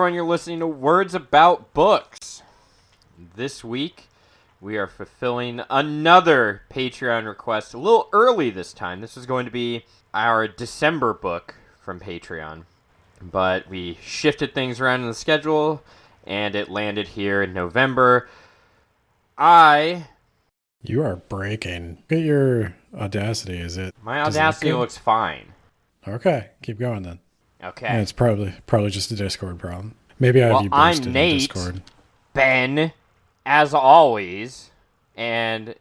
everyone. You're listening to Words About Books. This week, we are fulfilling another Patreon request a little early this time. This is going to be our December book from Patreon. But we shifted things around in the schedule, and it landed here in November. You are breaking. Look at your Audacity. My Audacity looks fine. Okay, keep going then. Okay. Yeah, it's probably just a Discord problem. Maybe I have you boosted in Discord. Ben, as always, and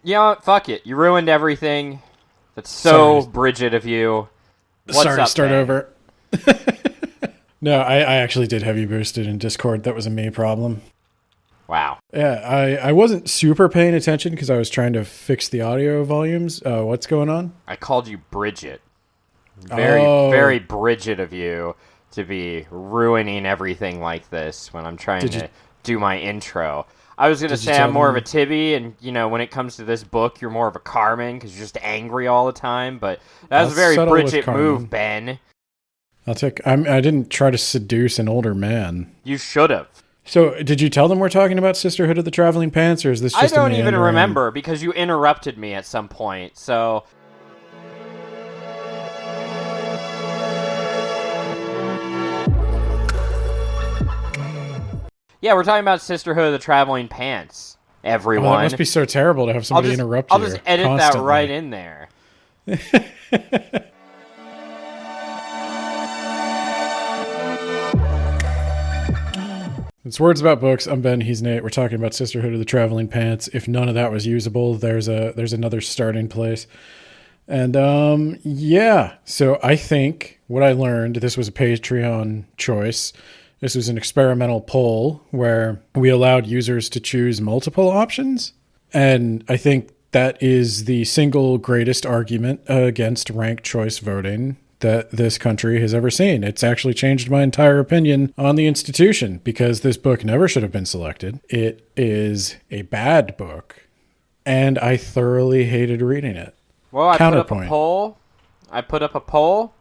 you know what? Fuck it. You ruined everything. That's so Bridget of you. What's Sorry, up, start Ben? over. No, I actually did have you boosted in Discord. That was a me problem. Wow. Yeah, I wasn't super paying attention because I was trying to fix the audio volumes. What's going on? I called you Bridget. Very Bridget of you to be ruining everything like this when I'm trying to do my intro. I was going to say I'm more of a Tibby, and, you know, when it comes to this book, you're more of a Carmen because you're just angry all the time, but that was a very Bridget move, Ben. I didn't try to seduce an older man. You should have. So, did you tell them we're talking about Sisterhood of the Traveling Pants, or is this just I don't even remember because you interrupted me at some point, so... Yeah, we're talking about Sisterhood of the Traveling Pants, everyone. Oh, that must be so terrible to have somebody interrupt you. I'll just edit that right in there. It's Words About Books. I'm Ben. He's Nate. We're talking about Sisterhood of the Traveling Pants. If none of that was usable, there's another starting place. And yeah. So I think what I learned, this was a Patreon choice. This was an experimental poll where we allowed users to choose multiple options. And I think that is the single greatest argument against ranked choice voting that this country has ever seen. It's actually changed my entire opinion on the institution because this book never should have been selected. It is a bad book, and I thoroughly hated reading it. Well, I put up a poll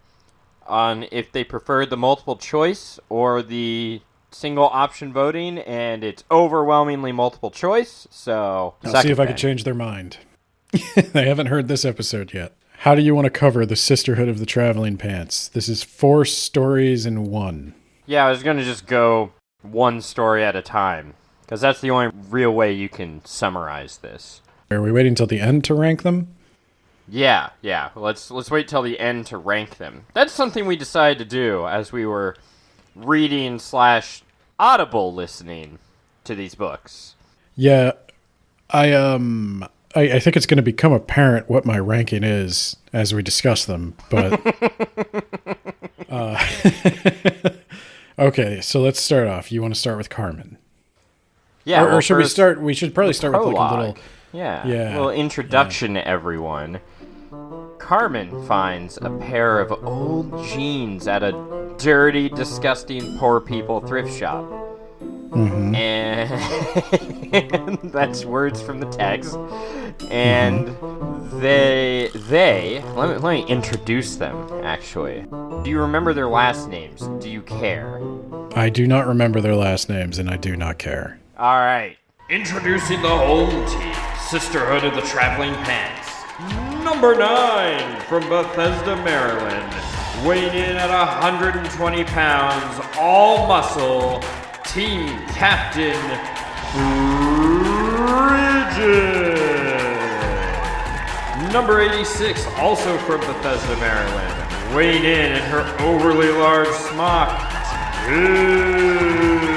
on if they preferred the multiple choice or the single option voting, and it's overwhelmingly multiple choice, so... I'll see if I can change their mind. They haven't heard this episode yet. How do you want to cover the Sisterhood of the Traveling Pants? This is 4 stories in one. Yeah, I was going to just go one story at a time, because that's the only real way you can summarize this. Are we waiting till the end to rank them? Yeah. Let's wait till the end to rank them. That's something we decided to do as we were reading / audible listening to these books. Yeah, I think it's going to become apparent what my ranking is as we discuss them, but okay, so let's start off. You want to start with Carmen? Yeah, or should we start? We should probably start prologue. With like a little, yeah, a little introduction to everyone. Carmen finds a pair of old jeans at a dirty, disgusting, poor people thrift shop. Mm-hmm. And that's words from the text. And they let me introduce them, actually. Do you remember their last names? Do you care? I do not remember their last names, and I do not care. All right. Introducing the home team, Sisterhood of the Traveling Pants. Number 9 from Bethesda, Maryland. Weighing in at 120 pounds, all muscle, Team Captain Bridget. Number 86, also from Bethesda, Maryland. Weighing in her overly large smock, Tibby.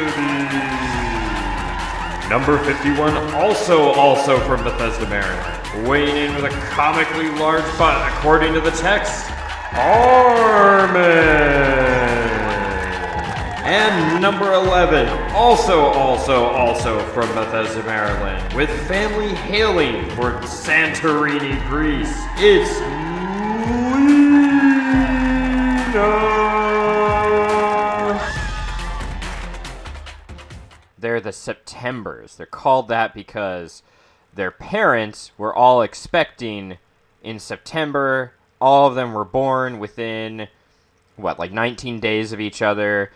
Number 51, also from Bethesda, Maryland. Weighing in with a comically large butt, according to the text, Armin. And number 11, also from Bethesda, Maryland, with family hailing for Santorini, Greece, it's Lena. They're the Septembers. They're called that because their parents were all expecting in September. All of them were born within, 19 days of each other.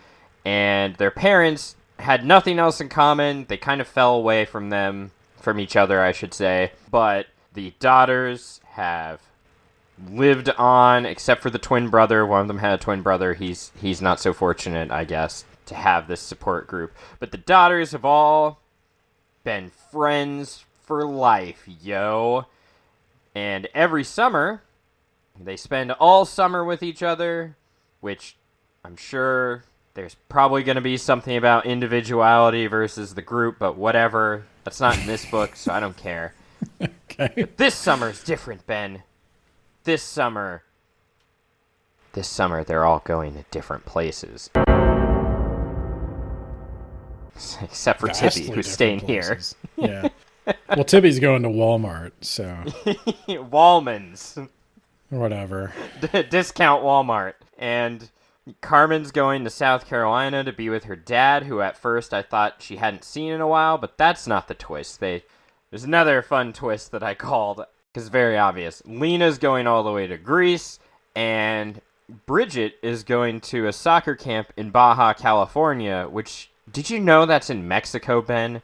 and their parents had nothing else in common. They kind of fell away from each other, I should say. But the daughters have lived on, except for the twin brother. One of them had a twin brother. He's not so fortunate, I guess, to have this support group. But the daughters have all been friends for life, yo. And every summer, they spend all summer with each other, which I'm sure there's probably going to be something about individuality versus the group, but whatever. That's not in this book, so I don't care. Okay. But this summer's different, Ben. This summer, they're all going to different places. Except for Vastly Tibby, who's staying places. Here. Yeah. Well, Tibby's going to Walmart, so. Wallman's. Whatever. Discount Walmart. And Carmen's going to South Carolina to be with her dad, who at first I thought she hadn't seen in a while, but that's not the twist. There's another fun twist that I called, because it's very obvious. Lena's going all the way to Greece, and Bridget is going to a soccer camp in Baja California, which, did you know that's in Mexico, Ben?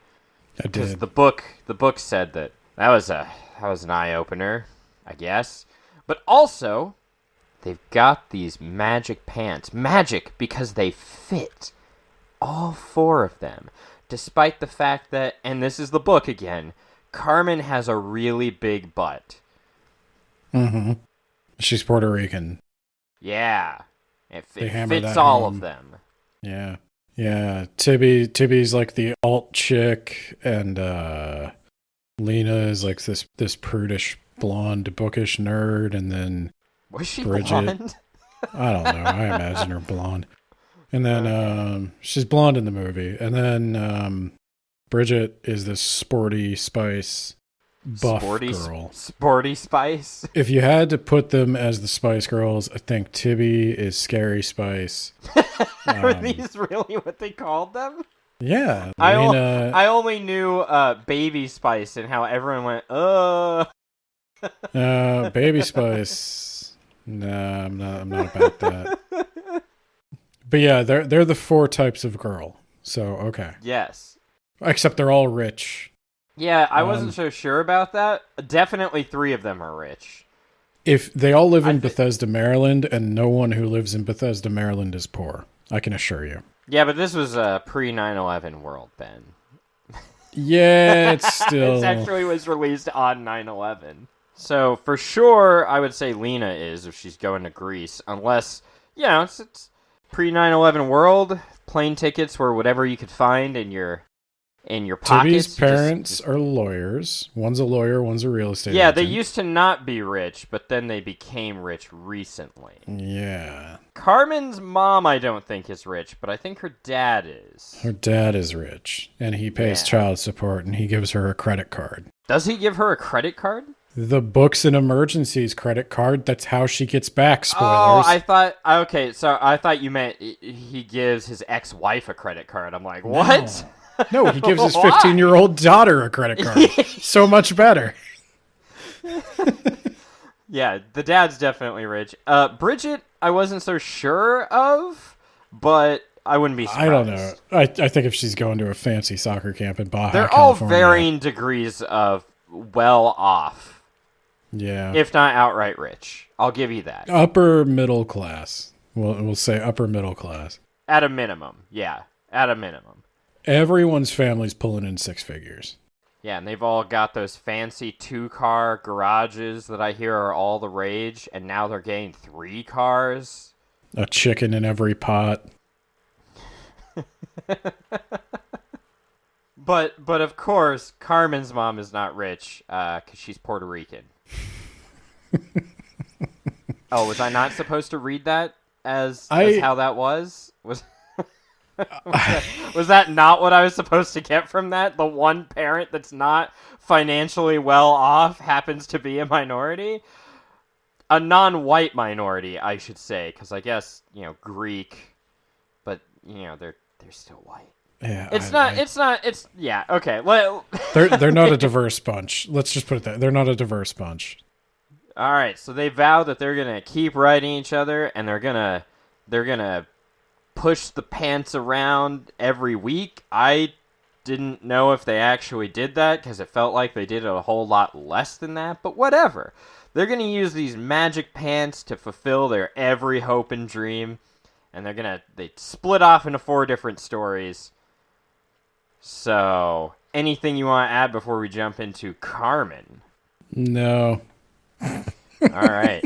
I did. Because the book said that was an eye-opener, I guess. But also, they've got these magic pants. Magic because they fit. All four of them. Despite the fact that, and this is the book again, Carmen has a really big butt. Mm-hmm. She's Puerto Rican. Yeah. It hammer fits that all home. of them. Yeah. Yeah. Tibby's like the alt chick, and Lena is like this prudish, blonde, bookish nerd, and then Was she Bridget. blonde? I don't know. I imagine her blonde. And then she's blonde in the movie. And then Bridget is this sporty spice buff girl. Sporty Spice? If you had to put them as the Spice Girls, I think Tibby is Scary Spice. Are these really what they called them? Yeah. I only knew Baby Spice and how everyone went, Baby Spice. Nah, I'm not about that. But yeah, they're the four types of girl. So okay. Yes. Except they're all rich. Yeah, I wasn't so sure about that. Definitely 3 of them are rich. If they all live in Bethesda, Maryland, and no one who lives in Bethesda, Maryland is poor, I can assure you. Yeah, but this was a pre-9/11 world, Ben. Yeah, it's still... It actually was released on 9/11. So, for sure, I would say Lena is, if she's going to Greece. Unless, it's pre-9/11 world. Plane tickets were whatever you could find in your pockets. Tibby's parents are lawyers. One's a lawyer, one's a real estate Yeah, agent. they used to not be rich, but then they became rich recently. Yeah. Carmen's mom, I don't think, is rich, but I think her dad is. Her dad is rich, and he pays child support, and he gives her a credit card. Does he give her a credit card? The Books and Emergencies credit card, that's how she gets back, spoilers. Oh, I thought you meant he gives his ex-wife a credit card. I'm like, what? No, he gives his 15-year-old daughter a credit card. So much better. Yeah, the dad's definitely rich. Bridget, I wasn't so sure of, but I wouldn't be surprised. I don't know. I think if she's going to a fancy soccer camp in Baja, they're California, all varying degrees of well off. Yeah. If not outright rich. I'll give you that. Upper middle class. We'll say upper middle class. At a minimum. Yeah, at a minimum. Everyone's family's pulling in 6 figures. Yeah, and they've all got those fancy 2-car garages that I hear are all the rage, and now they're getting 3 cars. A chicken in every pot. But of course, Carmen's mom is not rich, because she's Puerto Rican. Oh, was I not supposed to read that as how that was? Was that not what I was supposed to get from that? The one parent that's not financially well off happens to be a minority? A non-white minority, I should say, because I guess, Greek, but, they're still white. Yeah, okay. Well, they're not a diverse bunch. Let's just put it that. They're not a diverse bunch. All right, so they vow that they're going to keep writing each other, and they're gonna push the pants around every week. I didn't know if they actually did that because it felt like they did a whole lot less than that, but whatever. They're going to use these magic pants to fulfill their every hope and dream, and they split off into 4 different stories. So, anything you want to add before we jump into Carmen? No. All right.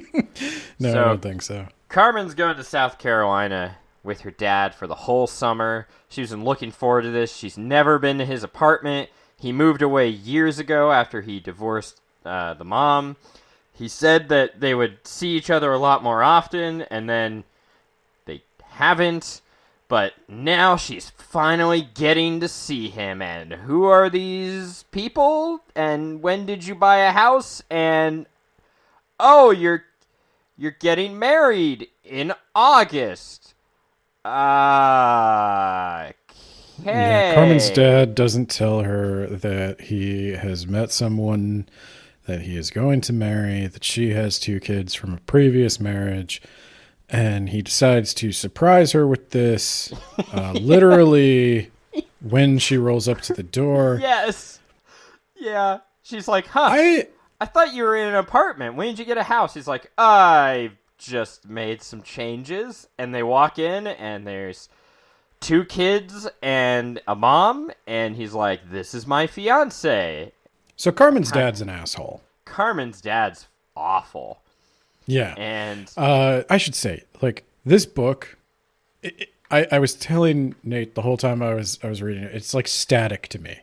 No, I don't think so. Carmen's going to South Carolina with her dad for the whole summer. She's been looking forward to this. She's never been to his apartment. He moved away years ago after he divorced the mom. He said that they would see each other a lot more often, and then they haven't. But now she's finally getting to see him. And who are these people? And when did you buy a house? And oh, you're getting married in August. Okay. Yeah, Carmen's dad doesn't tell her that he has met someone that he is going to marry, that she has 2 kids from a previous marriage, and he decides to surprise her with this literally when she rolls up to the door. Yes. Yeah. She's like, huh, I thought you were in an apartment. When did you get a house? He's like, I just made some changes. And they walk in, and there's 2 kids and a mom, and he's like, this is my fiance. So Carmen's dad's an asshole. Carmen's dad's awful. Yeah. And I should say, like, this book, I was telling Nate the whole time I was reading it, it's like static to me.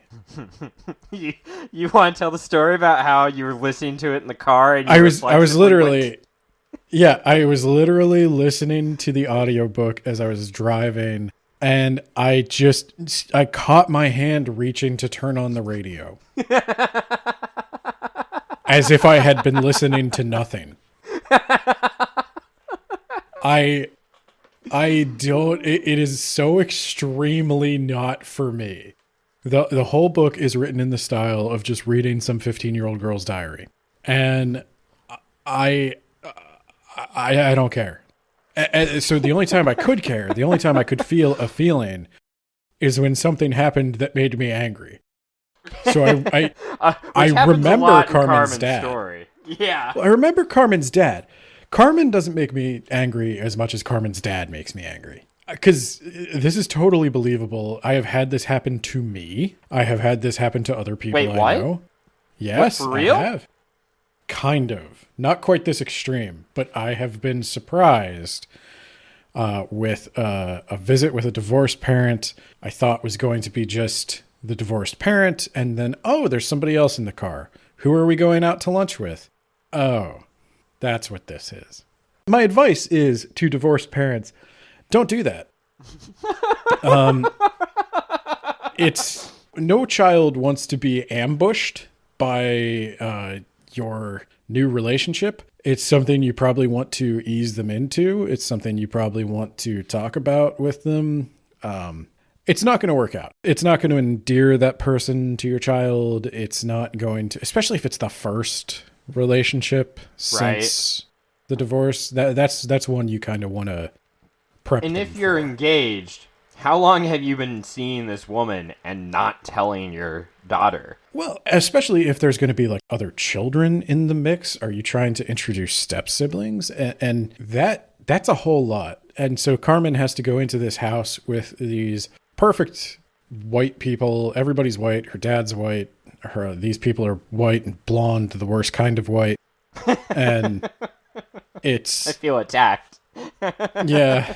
You want to tell the story about how you were listening to it in the car? And I was literally listening to the audiobook as I was driving, and I caught my hand reaching to turn on the radio. As if I had been listening to nothing. I don't, it is so extremely not for me. The whole book is written in the style of just reading some 15-year-old girl's diary. And I don't care. So the only time I could care, the only time I could feel a feeling is when something happened that made me angry. So I remember Carmen's dad. Story. Yeah. Well, I remember Carmen's dad. Carmen doesn't make me angry as much as Carmen's dad makes me angry. Because this is totally believable. I have had this happen to me. I have had this happen to other people I know. Yes, what, for real? I have. Kind of. Not quite this extreme, but I have been surprised with a visit with a divorced parent I thought was going to be just the divorced parent, and then, oh, there's somebody else in the car. Who are we going out to lunch with? Oh, that's what this is. My advice is to divorced parents, don't do that. It's no child wants to be ambushed by your new relationship. It's something you probably want to ease them into. It's something you probably want to talk about with them. It's not going to work out. It's not going to endear that person to your child. It's not going to, especially if it's the first relationship since the divorce. That's one you kind of want to prep. And them if you're for. Engaged, how long have you been seeing this woman and not telling your daughter? Well, especially if there's going to be like other children in the mix. Are you trying to introduce step siblings? And that's a whole lot. And so Carmen has to go into this house with these perfect white people. Everybody's white. Her dad's white. These people are white and blonde, the worst kind of white. And it's... I feel attacked. Yeah.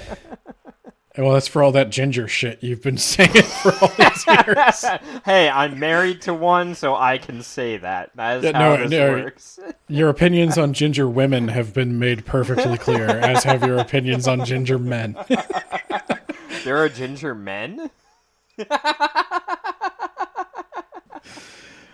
Well, that's for all that ginger shit you've been saying for all these years. Hey, I'm married to one, so I can say that. That is how this works. Your opinions on ginger women have been made perfectly clear, as have your opinions on ginger men. There are ginger men?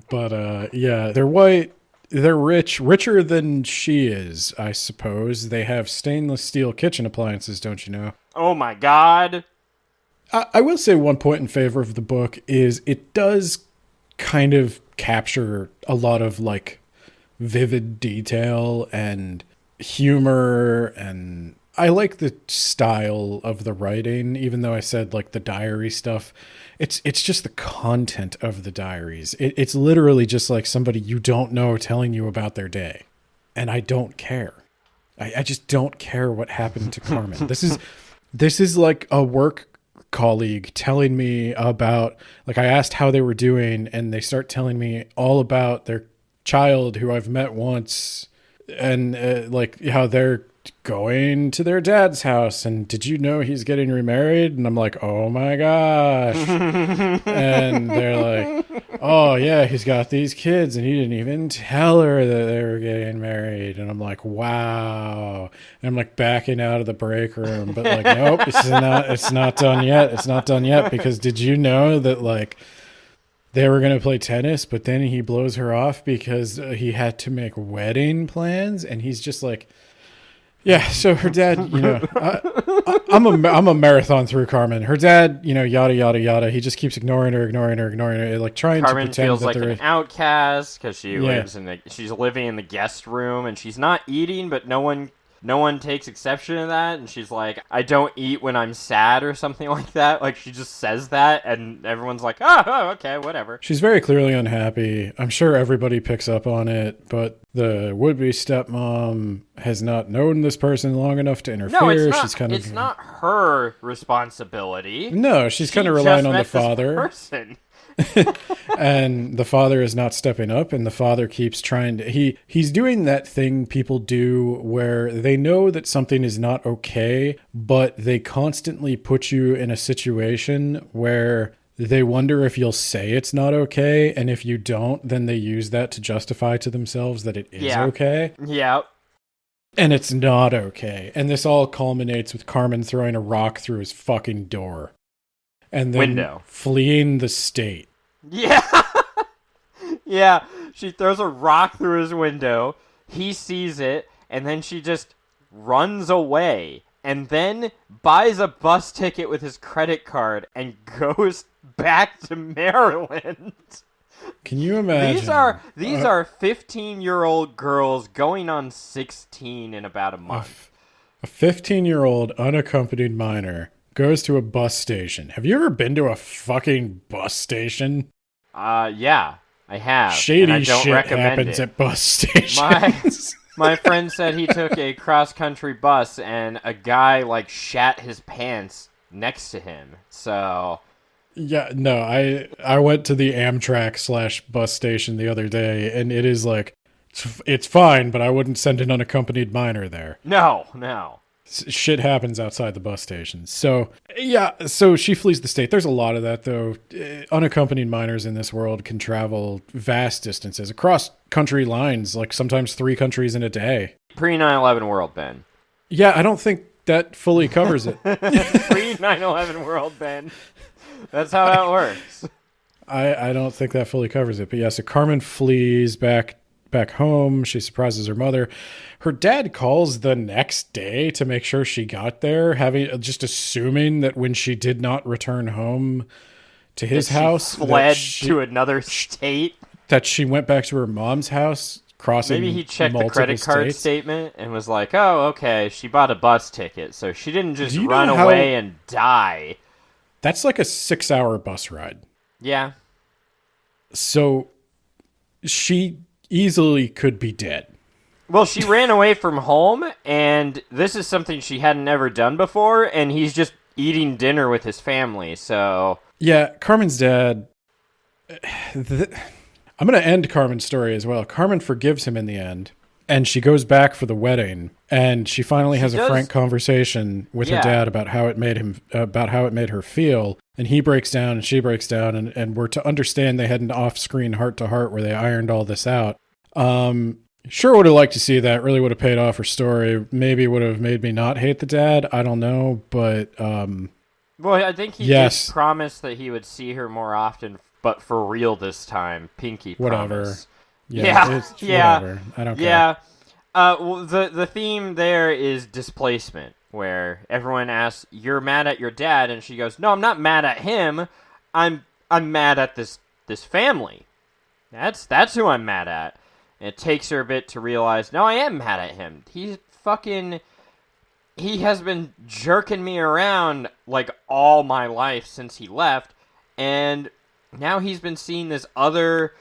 But, yeah, they're white. They're richer than she is, I suppose. They have stainless steel kitchen appliances, don't you know? Oh my god. I will say one point in favor of the book is it does kind of capture a lot of like vivid detail and humor and I like the style of the writing, even though I said like the diary stuff. It's just the content of the diaries. It's literally just like somebody you don't know telling you about their day, and I don't care. I just don't care what happened to Carmen. This is like a work colleague telling me about, like, I asked how they were doing, and they start telling me all about their child who I've met once, and like how they're going to their dad's house, and did you know he's getting remarried? And I'm like, oh my gosh. And they're like, oh yeah, he's got these kids and he didn't even tell her that they were getting married. And I'm like, wow. And I'm like backing out of the break room, but like, nope, it's not done yet. It's not done yet, because did you know that like they were going to play tennis, but then he blows her off because he had to make wedding plans? And he's just like, yeah, so her dad, I'm a marathon through Carmen. Her dad, yada, yada, yada. He just keeps ignoring her, like trying Carmen to pretend feels that like they're an outcast because she's living in the guest room, and she's not eating, but no one takes exception to that, and she's like, I don't eat when I'm sad or something like that. Like, she just says that, and everyone's like, oh, okay, whatever. She's very clearly unhappy. I'm sure everybody picks up on it, but the would-be stepmom has not known this person long enough to interfere. No, it's not, She's it's not her responsibility. No, she's kind of relying on the father. Person. And the father is not stepping up, and the father keeps trying to, he's doing that thing people do where they know that something is not okay, but they constantly put you in a situation where they wonder if you'll say it's not okay, and if you don't, then they use that to justify to themselves that it is okay. Yeah. And it's not okay. And this all culminates with Carmen throwing a rock through his fucking door. And then fleeing the state. Yeah. Yeah. She throws a rock through his window. He sees it. And then she just runs away. And then buys a bus ticket with his credit card and goes back to Maryland. Can you imagine? These are 15-year-old girls going on 16 in about a month. A 15-year-old unaccompanied minor goes to a bus station. Have you ever been to a fucking bus station? Yeah, I have. Shady shit happens at bus stations. My friend said he took a cross-country bus and a guy, like, shat his pants next to him. So... Yeah, no, I went to the Amtrak / bus station the other day, and it is like, it's fine, but I wouldn't send an unaccompanied minor there. No. Shit happens outside the bus station. So, yeah, so she flees the state. There's a lot of that, though. Unaccompanied minors in this world can travel vast distances across country lines, like sometimes 3 countries in a day. Pre-9/11 world, Ben. Yeah, I don't think that fully covers it. Pre-9/11 world, Ben. That's how that works. I don't think that fully covers it. But yeah, so Carmen flees back home. She surprises her mother. Her dad calls the next day to make sure she got there, just assuming that when she did not return home to his house, fled to another state, that she went back to her mom's house, crossing. Maybe he checked the credit card statement and was like, "Oh, okay, she bought a bus ticket, so she didn't just run away and die." That's like a 6-hour bus ride. Yeah. So she easily could be dead. Well, she ran away from home, and this is something she hadn't ever done before, and he's just eating dinner with his family, so... Yeah, Carmen's dad... I'm going to end Carmen's story as well. Carmen forgives him in the end, and she goes back for the wedding, and she finally has a frank conversation with her dad about how it made her feel, and he breaks down and she breaks down, and we're to understand they had an off-screen heart-to-heart where they ironed all this out. Sure would have liked to see that. Really would have paid off her story. Maybe would have made me not hate the dad. I don't know, but... well, I think he did promise that he would see her more often, but for real this time. Pinky promise. Whatever. Whatever. I don't care. Yeah. Well, the theme there is displacement, where everyone asks, "You're mad at your dad?" And she goes, "No, I'm not mad at him. I'm mad at this family. That's who I'm mad at." And it takes her a bit to realize, no, I am mad at him. He's fucking he has been jerking me around like all my life since he left, and now he's been seeing this other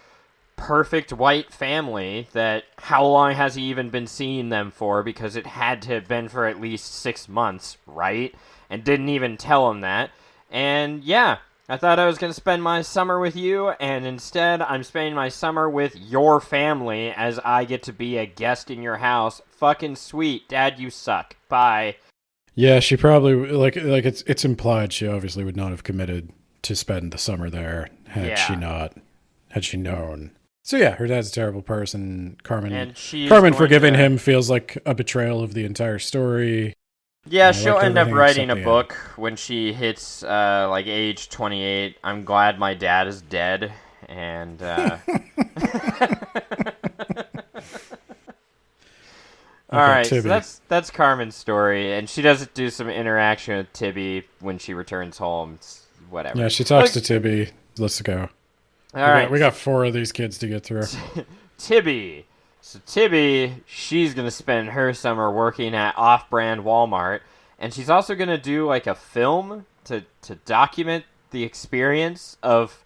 perfect white family that how long has he even been seeing them for, because it had to have been for at least 6 months, right? And didn't even tell him that. And yeah, I thought I was going to spend my summer with you, and instead I'm spending my summer with your family as I get to be a guest in your house. Fucking sweet. Dad, you suck. Bye. Yeah, she probably like it's implied she obviously would not have committed to spend the summer there had she known. So yeah, her dad's a terrible person. Carmen forgiving him feels like a betrayal of the entire story. Yeah, she'll end up writing a book when she hits like age 28. I'm glad my dad is dead, and all right, so that's Carmen's story, and she does do some interaction with Tibby when she returns home. It's whatever. Yeah, she talks to Tibby. Let's go. All right, we got 4 of these kids to get through. Tibby. So Tibby, she's going to spend her summer working at off-brand Walmart, and she's also going to do like a film to document the experience of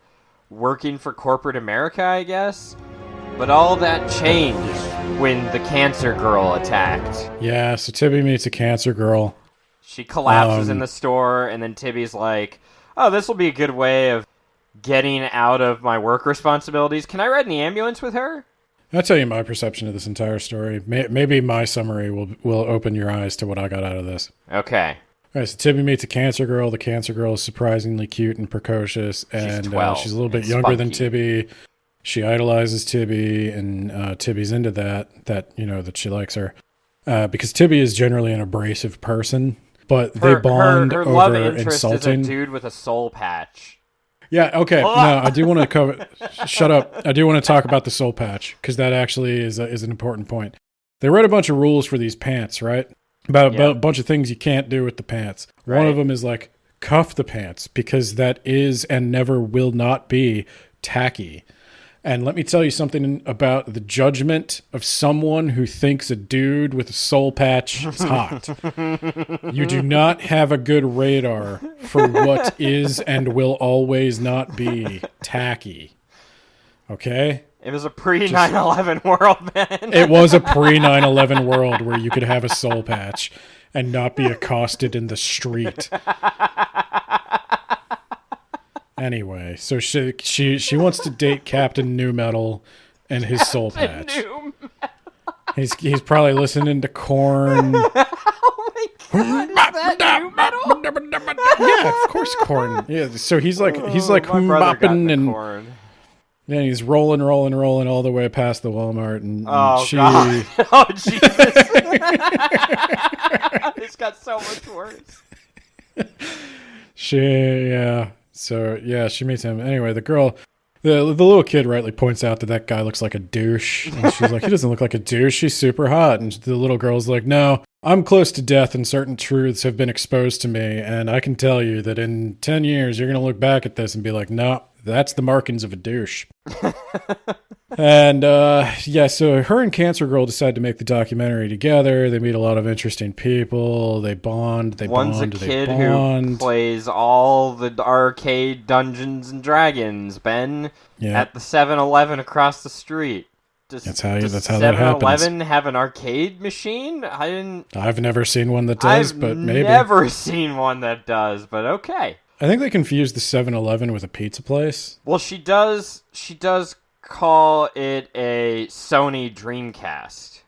working for corporate America, I guess. But all that changed when the cancer girl attacked. Yeah, so Tibby meets a cancer girl. She collapses in the store, and then Tibby's like, oh, this will be a good way of getting out of my work responsibilities. Can I ride in the ambulance with her? I'll tell you my perception of this entire story. Maybe my summary will open your eyes to what I got out of this. Okay. All right, so Tibby meets a cancer girl. The cancer girl is surprisingly cute and precocious, and she's 12, she's a little bit younger than Tibby. She idolizes Tibby, and Tibby's into that she likes her. Because Tibby is generally an abrasive person, but they bond her over love interest insulting. is a dude with a soul patch. Yeah, okay. No, I do want to cover... Shut up. I do want to talk about the soul patch, because that actually is an important point. They wrote a bunch of rules for these pants, right? About a bunch of things you can't do with the pants. Right. One of them is like, cuff the pants, because that is and never will not be tacky. And let me tell you something about the judgment of someone who thinks a dude with a soul patch is hot. You do not have a good radar for what is and will always not be tacky. Okay? It was a pre-9/11 world, man. It was a pre-9/11 world where you could have a soul patch and not be accosted in the street. Anyway, so she wants to date Captain New Metal and his soul patch. He's probably listening to Korn. Oh my god, is that New Metal? Yeah, of course Korn. Yeah, so he's like bopping and Korn. Yeah, he's rolling all the way past the Walmart, and God. Oh Jesus! It's got so much worse. So, yeah, she meets him. Anyway, the little kid rightly points out that guy looks like a douche. And she's like, he doesn't look like a douche. He's super hot. And the little girl's like, no, I'm close to death and certain truths have been exposed to me. And I can tell you that in 10 years, you're going to look back at this and be like, no, that's the markings of a douche. And, so her and Cancer Girl decide to make the documentary together. They meet a lot of interesting people. They bond. One's a kid who plays all the arcade Dungeons and Dragons, Ben, at the 7-Eleven across the street. That's how that happens. 7-Eleven have an arcade machine? I've never seen one that does, but maybe. I've never seen one that does, but okay. I think they confused the 7-Eleven with a pizza place. Well, she does call it a Sony Dreamcast.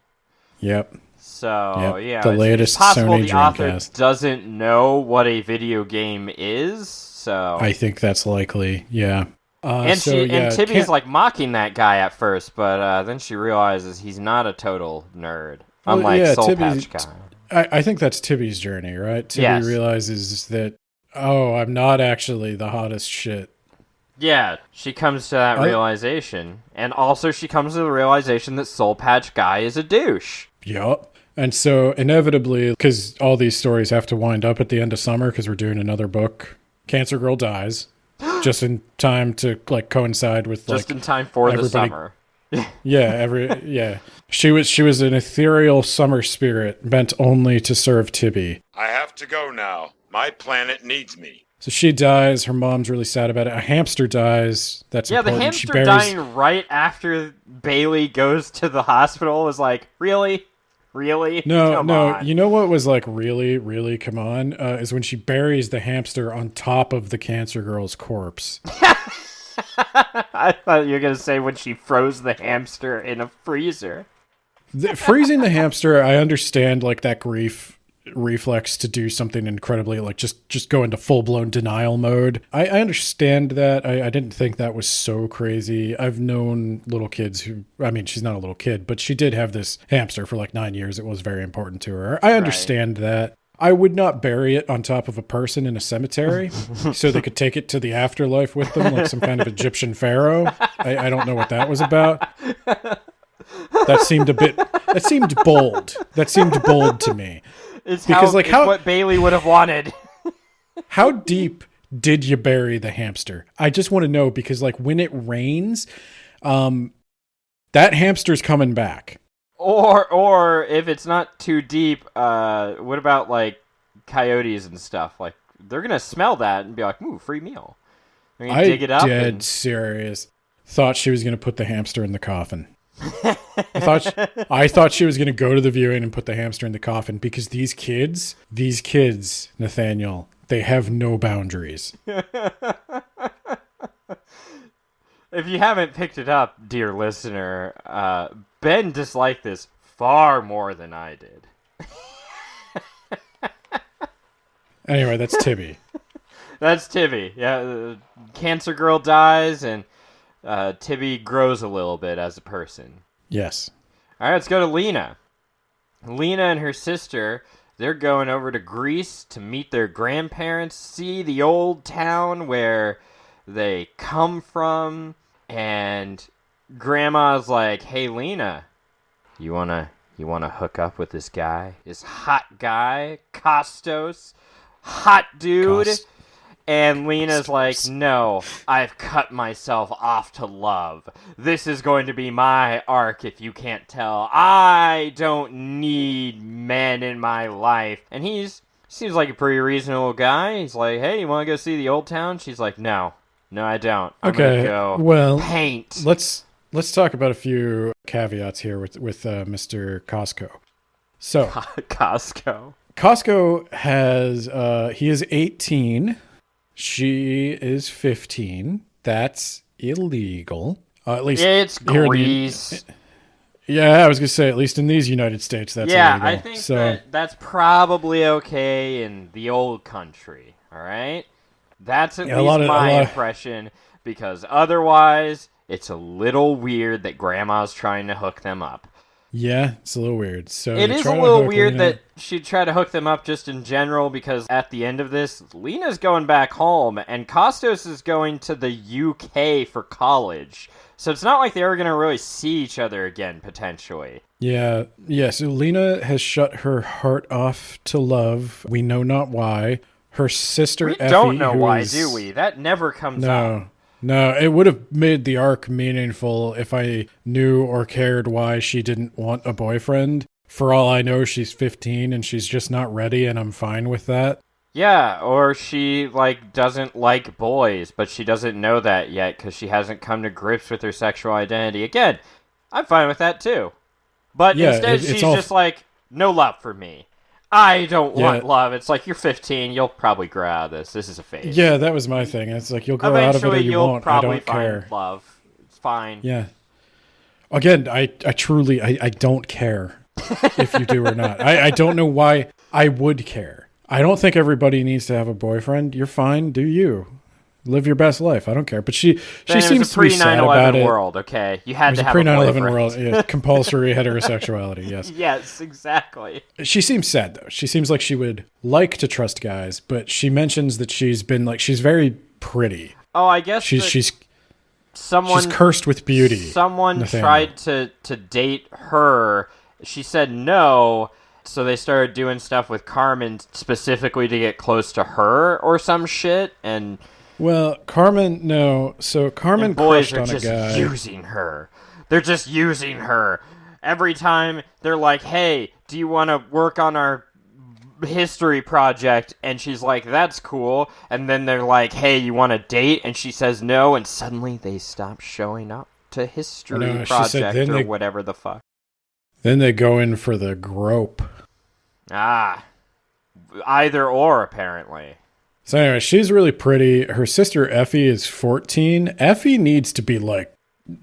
Yep. So, the latest it's possible Sony the Dreamcast. author doesn't know what a video game is, so... I think that's likely, yeah. And Tibby's like mocking that guy at first, but then she realizes he's not a total nerd, unlike Soul Patch guy. I think that's Tibby's journey, right? Tibby realizes that, I'm not actually the hottest shit. Yeah, she comes to that realization. And also she comes to the realization that Soul Patch Guy is a douche. Yup. And so inevitably, because all these stories have to wind up at the end of summer because we're doing another book, Cancer Girl dies. Just in time to coincide with just in time for the summer. Yeah. She was an ethereal summer spirit meant only to serve Tibby. I have to go now. My planet needs me. So she dies. Her mom's really sad about it. A hamster dies. That's Yeah, the important. She hamster buries. dying right after Bailey goes to the hospital is like, really? Really? No, Come no. on. You know what was like really, really come on? Is when she buries the hamster on top of the cancer girl's corpse. I thought you were going to say when she froze the hamster in a freezer. Freezing the hamster, I understand like that grief reflex to do something incredibly like just go into full-blown denial mode. I understand that. I didn't think that was so crazy. I've known little kids who, I mean, she's not a little kid, but she did have this hamster for like 9 years. It was very important to her. I understand that. I would not bury it on top of a person in a cemetery so they could take it to the afterlife with them like some kind of Egyptian pharaoh. I don't know what that was about. That seemed bold. That seemed bold to me. It's what Bailey would have wanted. How deep did you bury the hamster? I just want to know because like when it rains, that hamster's coming back. Or if it's not too deep, what about like coyotes and stuff? Like they're gonna smell that and be like, "Ooh, free meal." They're gonna dig it up. Dead serious. Thought she was gonna put the hamster in the coffin. I thought she was going to go to the viewing and put the hamster in the coffin because these kids, Nathaniel, they have no boundaries. If you haven't picked it up, dear listener, Ben disliked this far more than I did. Anyway, that's Tibby. That's Tibby. Yeah, the cancer girl dies and Tibby grows a little bit as a person. Yes. All right, let's go to Lena. Lena and her sister, they're going over to Greece to meet their grandparents, see the old town where they come from, and Grandma's like, "Hey, Lena, you wanna hook up with this guy? This hot guy, Costos, hot dude." And Lena's like, "No, I've cut myself off to love. This is going to be my arc if you can't tell. I don't need men in my life." And seems like a pretty reasonable guy. He's like, "Hey, you want to go see the old town?" She's like, No, I don't. I'm gonna go paint." Let's talk about a few caveats here with Mr. Costco. So Costco has he is 18. She is 15. That's illegal. At least it's Greece. Yeah, I was going to say, at least in these United States, that's illegal. I think that's probably okay in the old country, all right? That's at least my impression, because otherwise, it's a little weird that Grandma's trying to hook them up. Yeah, it's a little weird. So it is a little weird that she'd try to hook them up just in general, because at the end of this, Lena's going back home, and Costos is going to the UK for college. So it's not like they're going to really see each other again, potentially. Yeah. So Lena has shut her heart off to love. We know not why. Her sister Effie... We don't know why, do we? That never comes out. No, it would have made the arc meaningful if I knew or cared why she didn't want a boyfriend. For all I know, she's 15 and she's just not ready, and I'm fine with that. Yeah, or she, doesn't like boys, but she doesn't know that yet because she hasn't come to grips with her sexual identity. Again, I'm fine with that too. But instead, she's just like, "No love for me. I don't want love." It's like, you're 15, you'll probably grow out of this. This is a phase. Yeah, that was my thing. It's like, you'll grow out of it or you won't. I don't care. Eventually, you'll probably find love. It's fine. Yeah. Again, I truly don't care if you do or not. I don't know why I would care. I don't think everybody needs to have a boyfriend. You're fine. Do you. Live your best life. I don't care. But she seems to be sad about it. World, okay? You had to have a pre-9/11 boyfriend. world. Yeah, compulsory heterosexuality, yes. Yes, exactly. She seems sad, though. She seems like she would like to trust guys, but she mentions that she's very pretty. Oh, I guess she's cursed with beauty. Someone tried to date her. She said no, so they started doing stuff with Carmen specifically to get close to her or some shit, and Well, Carmen, no. So Carmen And boys crushed are on a just guy. using her. They're just using her. Every time they're like, hey, do you want to work on our history project? And she's like, that's cool. And then they're like, hey, you want to date? And she says no, and suddenly they stop showing up to history project or whatever the fuck. Then they go in for the grope. Ah. Either or, apparently. So anyway, she's really pretty. Her sister Effie is 14. Effie needs to be like...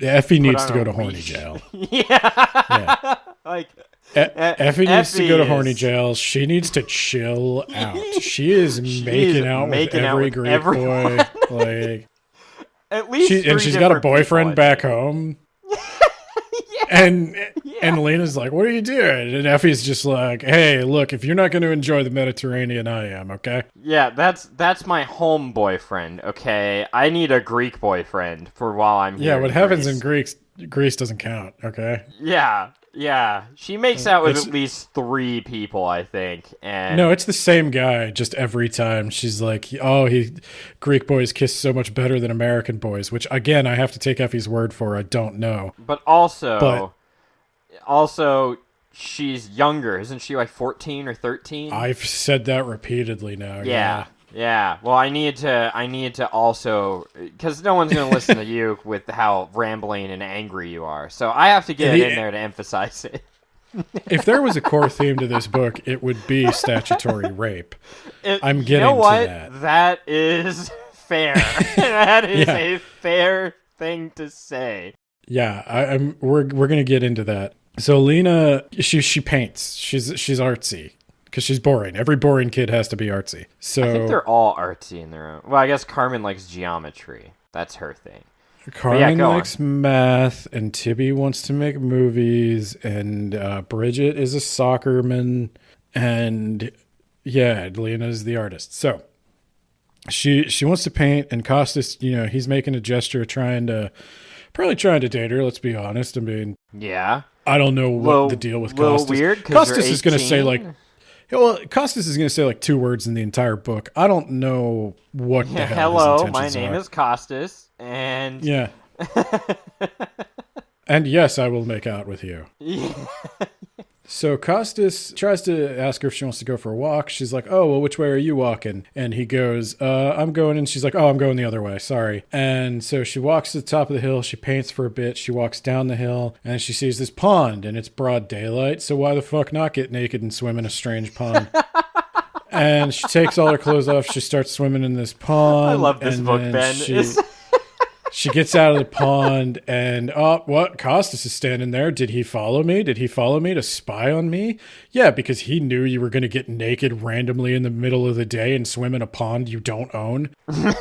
Effie needs to go to horny jail. Yeah. Like... Effie needs to go to horny jail. She needs to chill out. She is making out with every Greek boy. Like, at least and she's got a boyfriend back home. And Lena's like, what are you doing? And Effie's just like, hey, look, if you're not going to enjoy the Mediterranean, I am, okay? Yeah, that's my home boyfriend, okay? I need a Greek boyfriend for while I'm here. Yeah, what happens in Greece doesn't count, okay? Yeah. She makes out with at least 3 people, I think. And no, it's the same guy just every time. She's like, oh, Greek boys kiss so much better than American boys, which, again, I have to take Effie's word for. I don't know. But also, she's younger. Isn't she like 14 or 13? I've said that repeatedly now. Yeah. Well, I need to also, because no one's going to listen to you with how rambling and angry you are. So I have to get in there to emphasize it. If there was a core theme to this book, it would be statutory rape. I'm getting you know what? to that. That is fair. That is a fair thing to say. Yeah, we're going to get into that. So Lena, she paints. She's artsy. Because she's boring. Every boring kid has to be artsy. So I think they're all artsy in their own. Well, I guess Carmen likes geometry. That's her thing. Carmen likes math, and Tibby wants to make movies, and Bridget is a soccerman, and Lena's the artist. So she wants to paint, and Costas, he's making a gesture, probably trying to date her. Let's be honest. I mean, I don't know what the deal with Costas. Weird. Costas is going to say Costas is going to say 2 words in the entire book. I don't know what the hell his intentions my name is Costas, and... Yeah. And yes, I will make out with you. So Costas tries to ask her if she wants to go for a walk. She's like, oh, well, which way are you walking? And he goes, I'm going. And she's like, oh, I'm going the other way. Sorry. And so she walks to the top of the hill. She paints for a bit. She walks down the hill and she sees this pond and it's broad daylight. So why the fuck not get naked and swim in a strange pond? And she takes all her clothes off. She starts swimming in this pond. I love this book, Ben. She gets out of the pond and, what? Costas is standing there. Did he follow me? Did he follow me to spy on me? Yeah, because he knew you were going to get naked randomly in the middle of the day and swim in a pond you don't own.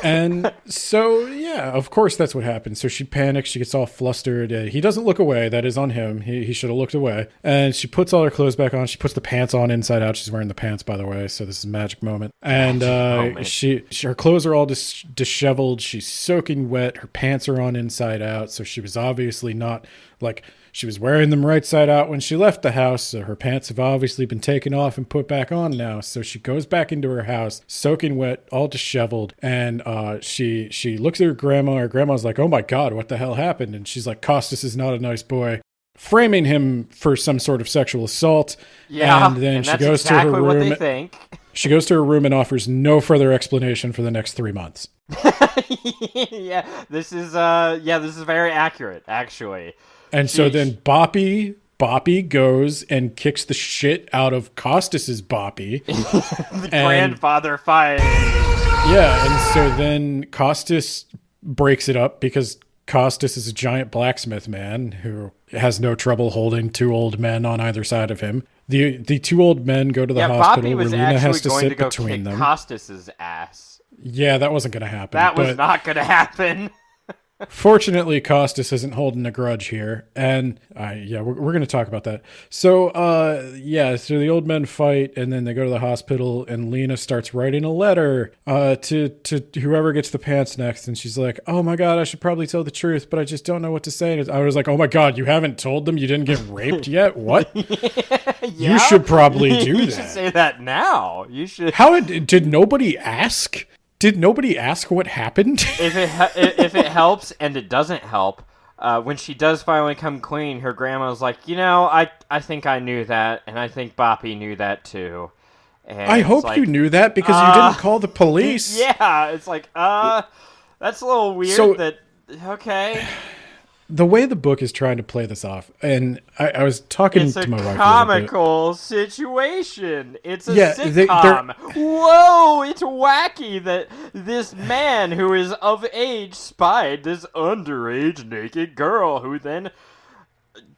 And so, yeah, of course that's what happened. So she panics. She gets all flustered. He doesn't look away. That is on him. He should have looked away. And she puts all her clothes back on. She puts the pants on inside out. She's wearing the pants, by the way. So this is a magic moment. And her clothes are all disheveled. She's soaking wet. Her pants are on inside out, so she was obviously not she was wearing them right side out when she left the house, so her pants have obviously been taken off and put back on now. So she goes back into her house soaking wet, all disheveled, and she looks at her grandma. Her grandma's like, oh my god, what the hell happened? And she's like, Costas is not a nice boy, framing him for some sort of sexual assault. And then she goes to her room. What they think. She goes to her room and offers no further explanation for the next 3 months. This is very accurate, actually. And so then Boppy goes and kicks the shit out of Costas's Boppy. The grandfather fight. Yeah, and so then Costas breaks it up because Costas is a giant blacksmith man who has no trouble holding 2 old men on either side of him. The 2 old men go to the hospital. Boppy was Lena has to going sit to go between kick them. Costas's ass. Yeah, that wasn't going to happen. That was not going to happen. Fortunately, Costas isn't holding a grudge here, and we're going to talk about that. So, so the old men fight, and then they go to the hospital, and Lena starts writing a letter to whoever gets the pants next, and she's like, "Oh my god, I should probably tell the truth, but I just don't know what to say." And I was like, "Oh my god, you haven't told them you didn't get raped yet? What? You should probably do that. You should say that now. You should." How did nobody ask? Did nobody ask what happened? If it helps, and it doesn't help, when she does finally come clean, her grandma's like, I think I knew that, and I think Boppy knew that too. And I hope you knew that because you didn't call the police. Yeah, it's like, that's a little weird. Okay. The way the book is trying to play this off, and I was talking to my wife. It's a comical situation. It's a sitcom. Whoa, it's wacky that this man who is of age spied this underage naked girl who then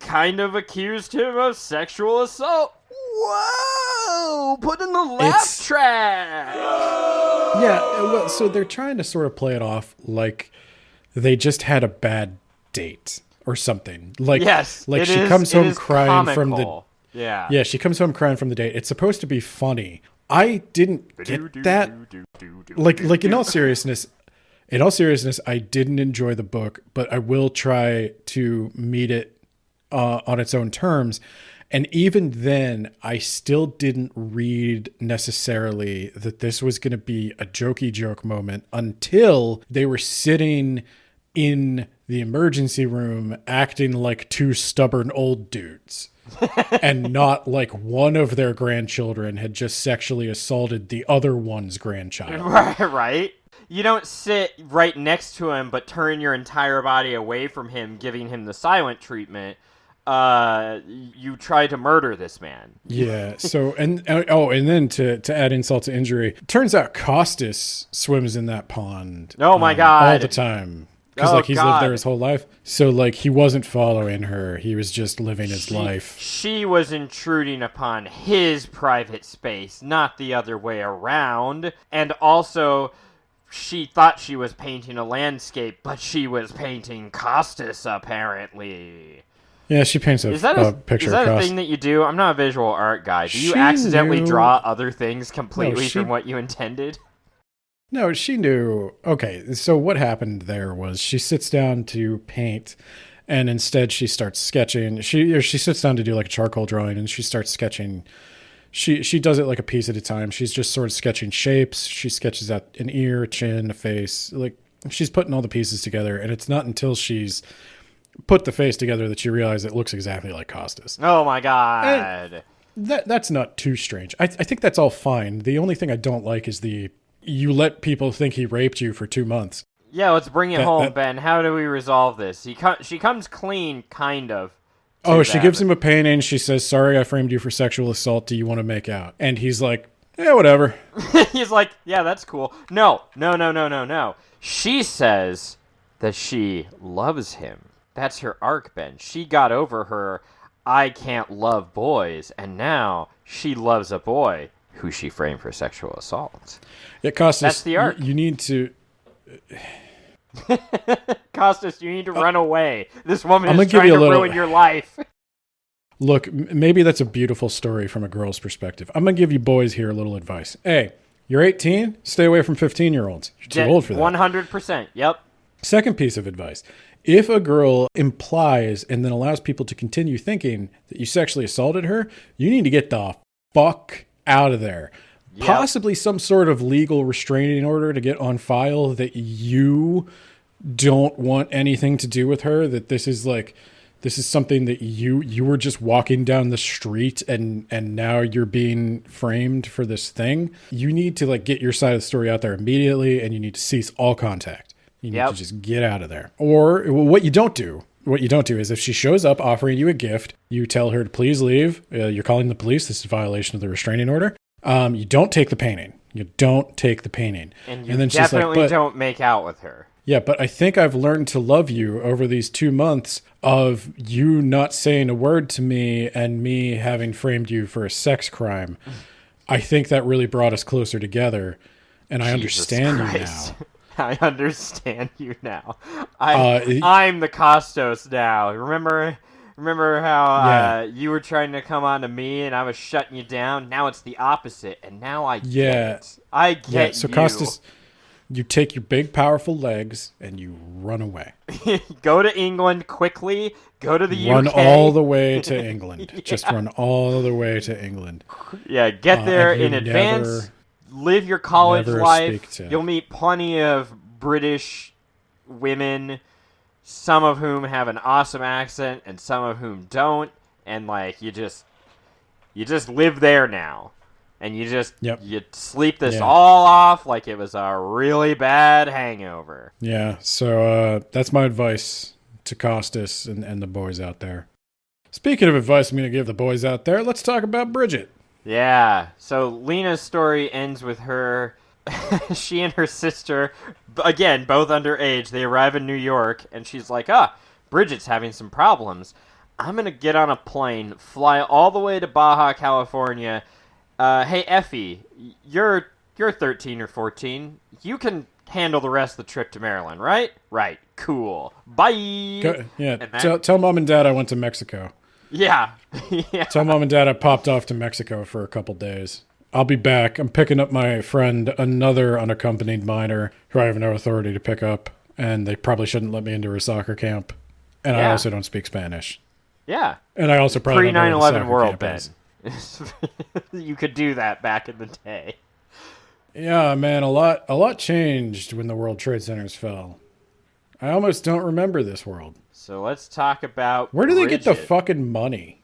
kind of accused him of sexual assault. Whoa, put in the laugh track. Yeah, well, so they're trying to sort of play it off like they just had a bad date or something. Like, yes, like she comes home crying from the she comes home crying from the date. It's supposed to be funny. I didn't get that. Like in all seriousness, I didn't enjoy the book, but I will try to meet it on its own terms. And even then, I still didn't read necessarily that this was going to be a jokey joke moment until they were sitting in the emergency room acting like two stubborn old dudes and not like one of their grandchildren had just sexually assaulted the other one's grandchild. Right? You don't sit right next to him but turn your entire body away from him, giving him the silent treatment. You try to murder this man. Yeah. So, and then to add insult to injury, turns out Costas swims in that pond. Oh my God. All the time. Because he's lived there his whole life. So he wasn't following her. He was just living his life. She was intruding upon his private space, not the other way around. And also, she thought she was painting a landscape, but she was painting Costas, apparently. Yeah, she paints a picture of Costas. Is that a thing that you do? I'm not a visual art guy. Do you accidentally draw other things completely from what you intended? No, she knew. Okay, so what happened there was she sits down to paint, and instead she starts sketching. She sits down to do like a charcoal drawing, and she starts sketching. She does it like a piece at a time. She's just sort of sketching shapes. She sketches out an ear, a chin, a face. Like she's putting all the pieces together, and it's not until she's put the face together that she realizes it looks exactly like Costas. Oh my God! That's not too strange. I think that's all fine. The only thing I don't like is you let people think he raped you for 2 months. Yeah, let's bring it home, Ben. How do we resolve this? She comes clean, kind of. Oh, she gives him a painting. She says, "Sorry, I framed you for sexual assault. Do you want to make out?" And he's like, "Yeah, whatever." He's like, "Yeah, that's cool." No. She says that she loves him. That's her arc, Ben. She got over her, I can't love boys, and now she loves a boy who she framed for sexual assault. Yeah, Costas, that's the arc. You need to... Costas, you need to run away. This woman is trying to ruin your life. Look, maybe that's a beautiful story from a girl's perspective. I'm going to give you boys here a little advice. Hey, you're 18, stay away from 15-year-olds. You're too old for that. 100%, yep. Second piece of advice. If a girl implies and then allows people to continue thinking that you sexually assaulted her, you need to get the fuck out of there. Yep. Possibly some sort of legal restraining order to get on file that you don't want anything to do with her, that this is something that you were just walking down the street and now you're being framed for this thing. You need to get your side of the story out there immediately, and you need to cease all contact. You need to just get out of there. Or what you don't do is if she shows up offering you a gift, you tell her to please leave. You're calling the police. This is a violation of the restraining order. You don't take the painting. And then definitely she's like, don't make out with her. Yeah, but I think I've learned to love you over these 2 months of you not saying a word to me and me having framed you for a sex crime. I think that really brought us closer together, and I understand you now. I understand you now. I'm the Costos now. Remember how you were trying to come on to me and I was shutting you down? Now it's the opposite, and now I get it. I get so you. Costas, you take your big, powerful legs and you run away. Go to England quickly. Go to the UK. Run all the way to England. Just run all the way to England. Yeah, get there in advance. live your college Never life. speak to. You'll meet plenty of British women, some of whom have an awesome accent and some of whom don't, and like you just live there now. And you sleep this all off like it was a really bad hangover. Yeah, so that's my advice to Costas and the boys out there. Speaking of advice I'm going to give the boys out there, let's talk about Bridget. Yeah, so Lena's story ends with her, she and her sister, again, both underage, they arrive in New York, and she's like, Bridget's having some problems. I'm going to get on a plane, fly all the way to Baja, California. Hey, Effie, you're 13 or 14. You can handle the rest of the trip to Maryland, right? Right. Cool. Bye. Tell mom and dad I went to Mexico. Yeah. Yeah. Tell mom and dad I popped off to Mexico for a couple days. I'll be back. I'm picking up my friend, another unaccompanied minor, who I have no authority to pick up, and they probably shouldn't let me into her soccer camp. And I also don't speak Spanish. Yeah. And I also probably don't know where the 9/11 soccer world, camp Ben. is. You could do that back in the day. Yeah, man, a lot changed when the World Trade Centers fell. I almost don't remember this world. So let's talk about Where do they Bridget. get the fucking money?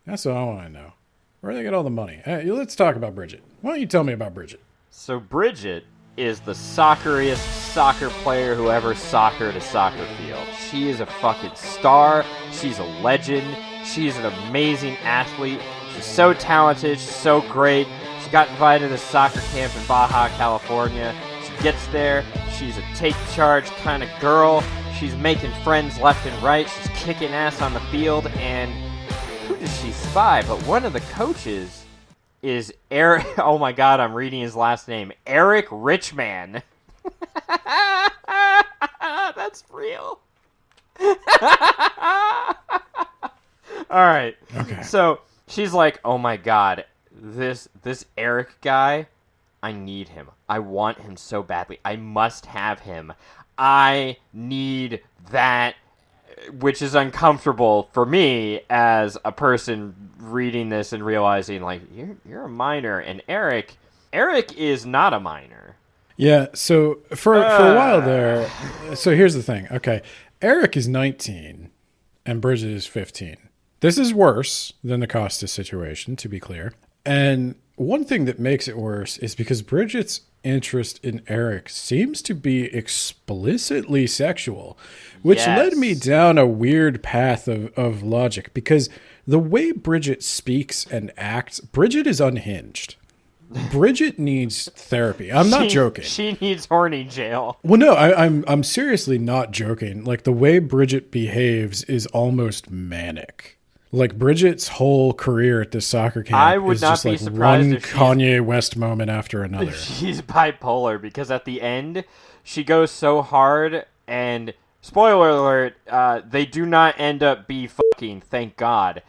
That's what I want to know. Where do they get all the money? Hey, let's talk about Bridget. Why don't you tell me about Bridget? So Bridget is the socceriest soccer player who ever soccered a soccer field. She is a fucking star. She's a legend. She's an amazing athlete. She's so talented. She's so great. She got invited to soccer camp in Baja, California. She gets there. She's a take charge kind of girl. She's making friends left and right. She's kicking ass on the field. And who does she spy? But one of the coaches is Eric. Oh my God, I'm reading his last name. Eric Richman. That's real. All right. Okay. So she's like, oh my God, this Eric guy, I need him. I want him so badly. I must have him. I need that, which is uncomfortable for me as a person reading this and realizing, like, you're a minor, and Eric is not a minor. Yeah, so for a while there, so here's the thing. Okay, Eric is 19 and Bridget is 15. This is worse than the Costas situation, to be clear. And one thing that makes it worse is because Bridget's interest in Eric seems to be explicitly sexual, which led me down a weird path of logic, because the way Bridget speaks and acts, Bridget is unhinged. Bridget needs therapy. I'm not joking. She needs horny jail. Well, no, I'm seriously not joking. Like, the way Bridget behaves is almost manic. Like, Bridget's whole career at this soccer camp is just like one Kanye West moment after another. She's bipolar, because at the end, she goes so hard, and spoiler alert, they do not end up be fucking, thank God.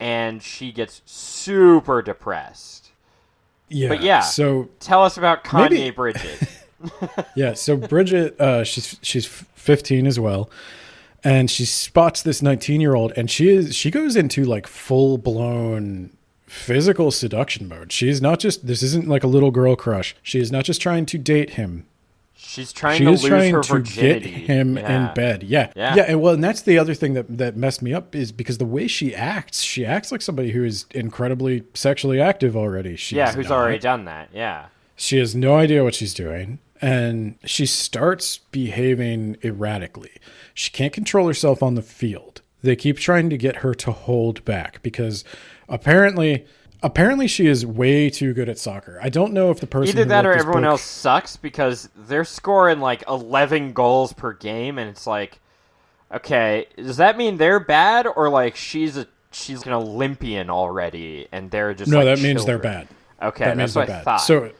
And she gets super depressed. Yeah. But yeah, so tell us about Kanye Bridget. Yeah, so Bridget, she's 15 as well. And she spots this 19-year-old, and she goes into like full-blown physical seduction mode. She's not just, this isn't like a little girl crush. She is not just trying to date him. She's trying to lose her virginity. Get him in bed. Yeah. And that's the other thing that messed me up, is because the way she acts like somebody who is incredibly sexually active already. Who's already done that. Yeah. She has no idea what she's doing, and she starts behaving erratically. She can't control herself on the field. They keep trying to get her to hold back because apparently she is way too good at soccer. I don't know if the person either that or everyone book, else sucks, because they're scoring like 11 goals per game, and it's like, okay, does that mean they're bad, or like she's an Olympian already and they're just that means they're bad. Okay, that's what I thought. So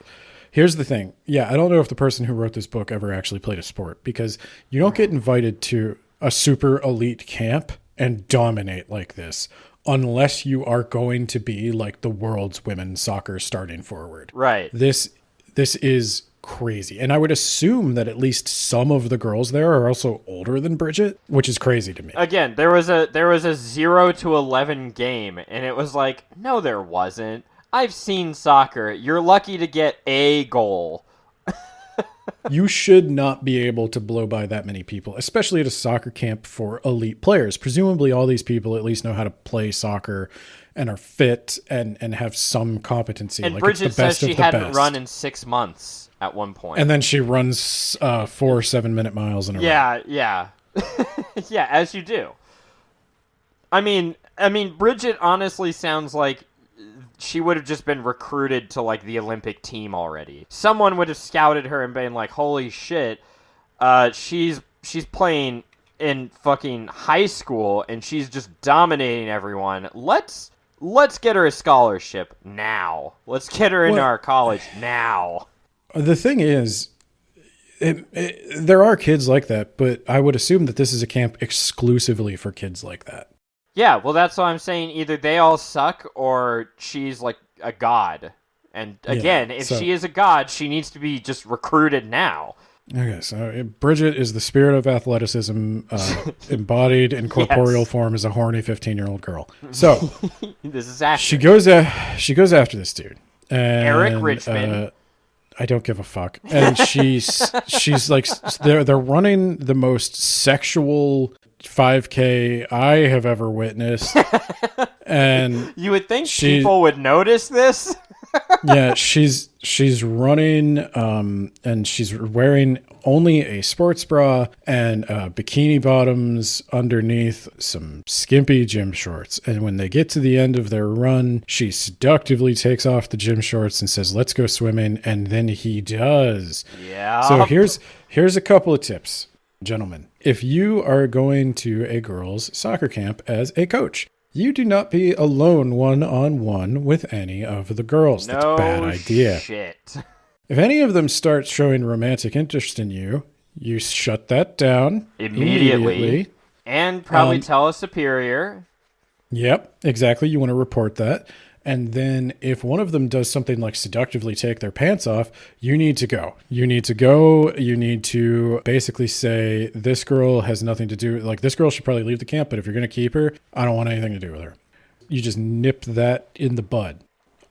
here's the thing. Yeah, I don't know if the person who wrote this book ever actually played a sport, because you don't get invited to a super elite camp and dominate like this unless you are going to be like the world's women's soccer starting forward. Right. This is crazy. And I would assume that at least some of the girls there are also older than Bridget, which is crazy to me. Again, there was a 0 to 11 game, and it was like, no, there wasn't. I've seen soccer. You're lucky to get a goal. You should not be able to blow by that many people, especially at a soccer camp for elite players. Presumably all these people at least know how to play soccer and are fit and have some competency. And like Bridget it's the best says she of the hadn't best. run in 6 months at one point. And then she runs 4 7-minute miles in a row. Yeah. Yeah, as you do. I mean, Bridget honestly sounds like she would have just been recruited to, like, the Olympic team already. Someone would have scouted her and been like, holy shit, she's playing in fucking high school and she's just dominating everyone. Let's get her a scholarship now. Let's get her into our college now. The thing is, there are kids like that, but I would assume that this is a camp exclusively for kids like that. Yeah, well, that's what I'm saying. Either they all suck or she's like a god. And again, if she is a god, she needs to be just recruited now. Okay, so Bridget is the spirit of athleticism embodied in corporeal form as a horny 15-year-old girl. So this is accurate. She goes after this dude. And, Eric Richmond. I don't give a fuck. And she's like, they're running the most sexual 5K I have ever witnessed. And you would think people would notice this. Yeah, she's running and she's wearing only a sports bra and bikini bottoms underneath some skimpy gym shorts. And when they get to the end of their run, she seductively takes off the gym shorts and says, "Let's go swimming." And then he does. Yeah. So here's a couple of tips, gentlemen. If you are going to a girls' soccer camp as a coach, you do not be alone one-on-one with any of the girls. That's a bad idea. Shit. If any of them start showing romantic interest in you, you shut that down immediately. And probably tell a superior. Yep, exactly. You want to report that. And then if one of them does something like seductively take their pants off, you need to go. You need to basically say, this girl has nothing to do, like, this girl should probably leave the camp, but if you're going to keep her, I don't want anything to do with her. You just nip that in the bud.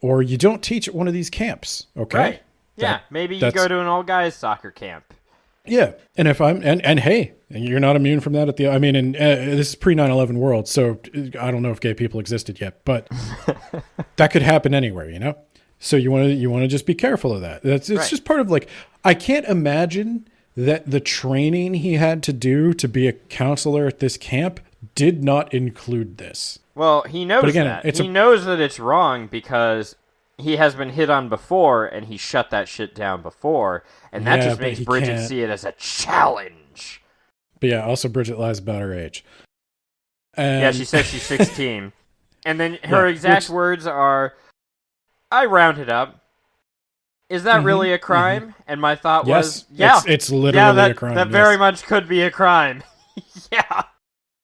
Or you don't teach at one of these camps, okay? Right. Yeah, maybe you go to an all-guys soccer camp. Yeah, and if I'm and hey, you're not immune from that this is pre 9/11 world, so I don't know if gay people existed yet, but that could happen anywhere, you know. So you want to just be careful of that. It's just part of, like, I can't imagine that the training he had to do to be a counselor at this camp did not include this. Well, he knows that. He knows that it's wrong because he has been hit on before, and he shut that shit down before, and that just makes Bridget see it as a challenge. But yeah, also Bridget lies about her age. Yeah, she says she's 16. And then her exact words are, I rounded up. Is that really a crime? Mm-hmm. And my thought was, it's literally a crime. That very much could be a crime. Yeah.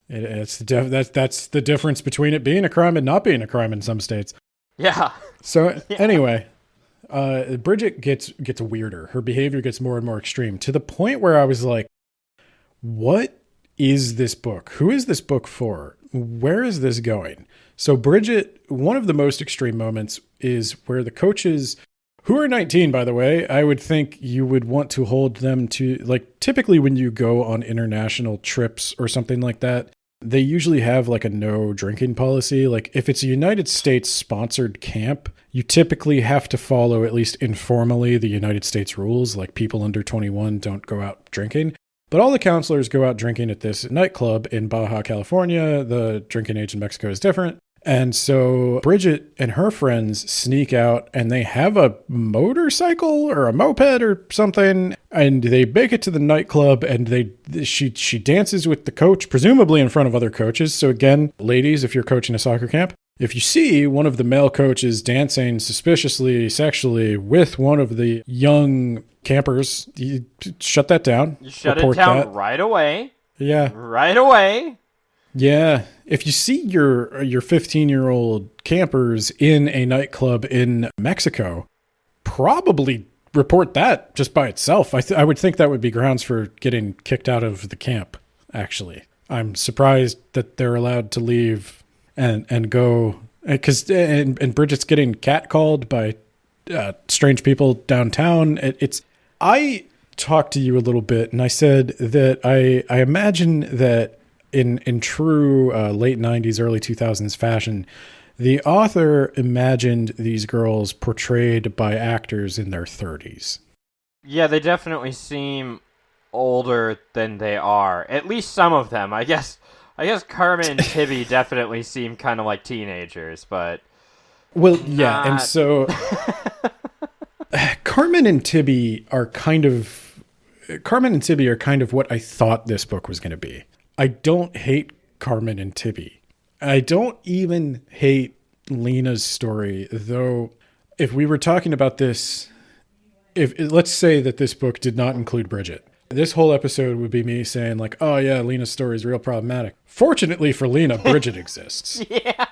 That's the difference between it being a crime and not being a crime in some states. Yeah. So anyway, Bridget gets weirder. Her behavior gets more and more extreme to the point where I was like, what is this book? Who is this book for? Where is this going? So Bridget, one of the most extreme moments is where the coaches, who are 19, by the way, I would think you would want to hold them to, like, typically when you go on international trips or something like that, they usually have like a no drinking policy. Like if it's a United States sponsored camp, you typically have to follow, at least informally, the United States rules. Like people under 21 don't go out drinking. But all the counselors go out drinking at this nightclub in Baja, California. The drinking age in Mexico is different. And so Bridget and her friends sneak out and they have a motorcycle or a moped or something, and they make it to the nightclub, and she dances with the coach, presumably in front of other coaches. So again, ladies, if you're coaching a soccer camp, if you see one of the male coaches dancing suspiciously sexually with one of the young campers, you shut that down. You shut it down right away. Yeah. Right away. Yeah. If you see your 15-year-old campers in a nightclub in Mexico, probably report that just by itself. I would think that would be grounds for getting kicked out of the camp, actually. I'm surprised that they're allowed to leave and go because and Bridget's getting catcalled by strange people downtown. I talked to you a little bit, and I said that I imagine that in true late 90s, early 2000s fashion, the author imagined these girls portrayed by actors in their 30s. Yeah, they definitely seem older than they are. At least some of them. I guess Carmen and Tibby definitely seem kind of like teenagers, but well, yeah, and so Carmen and Tibby are kind of what I thought this book was going to be. I don't hate Carmen and Tibby. I don't even hate Lena's story, though. If we were talking about this, let's say that this book did not include Bridget, this whole episode would be me saying like, oh yeah, Lena's story is real problematic. Fortunately for Lena, Bridget exists. Yeah.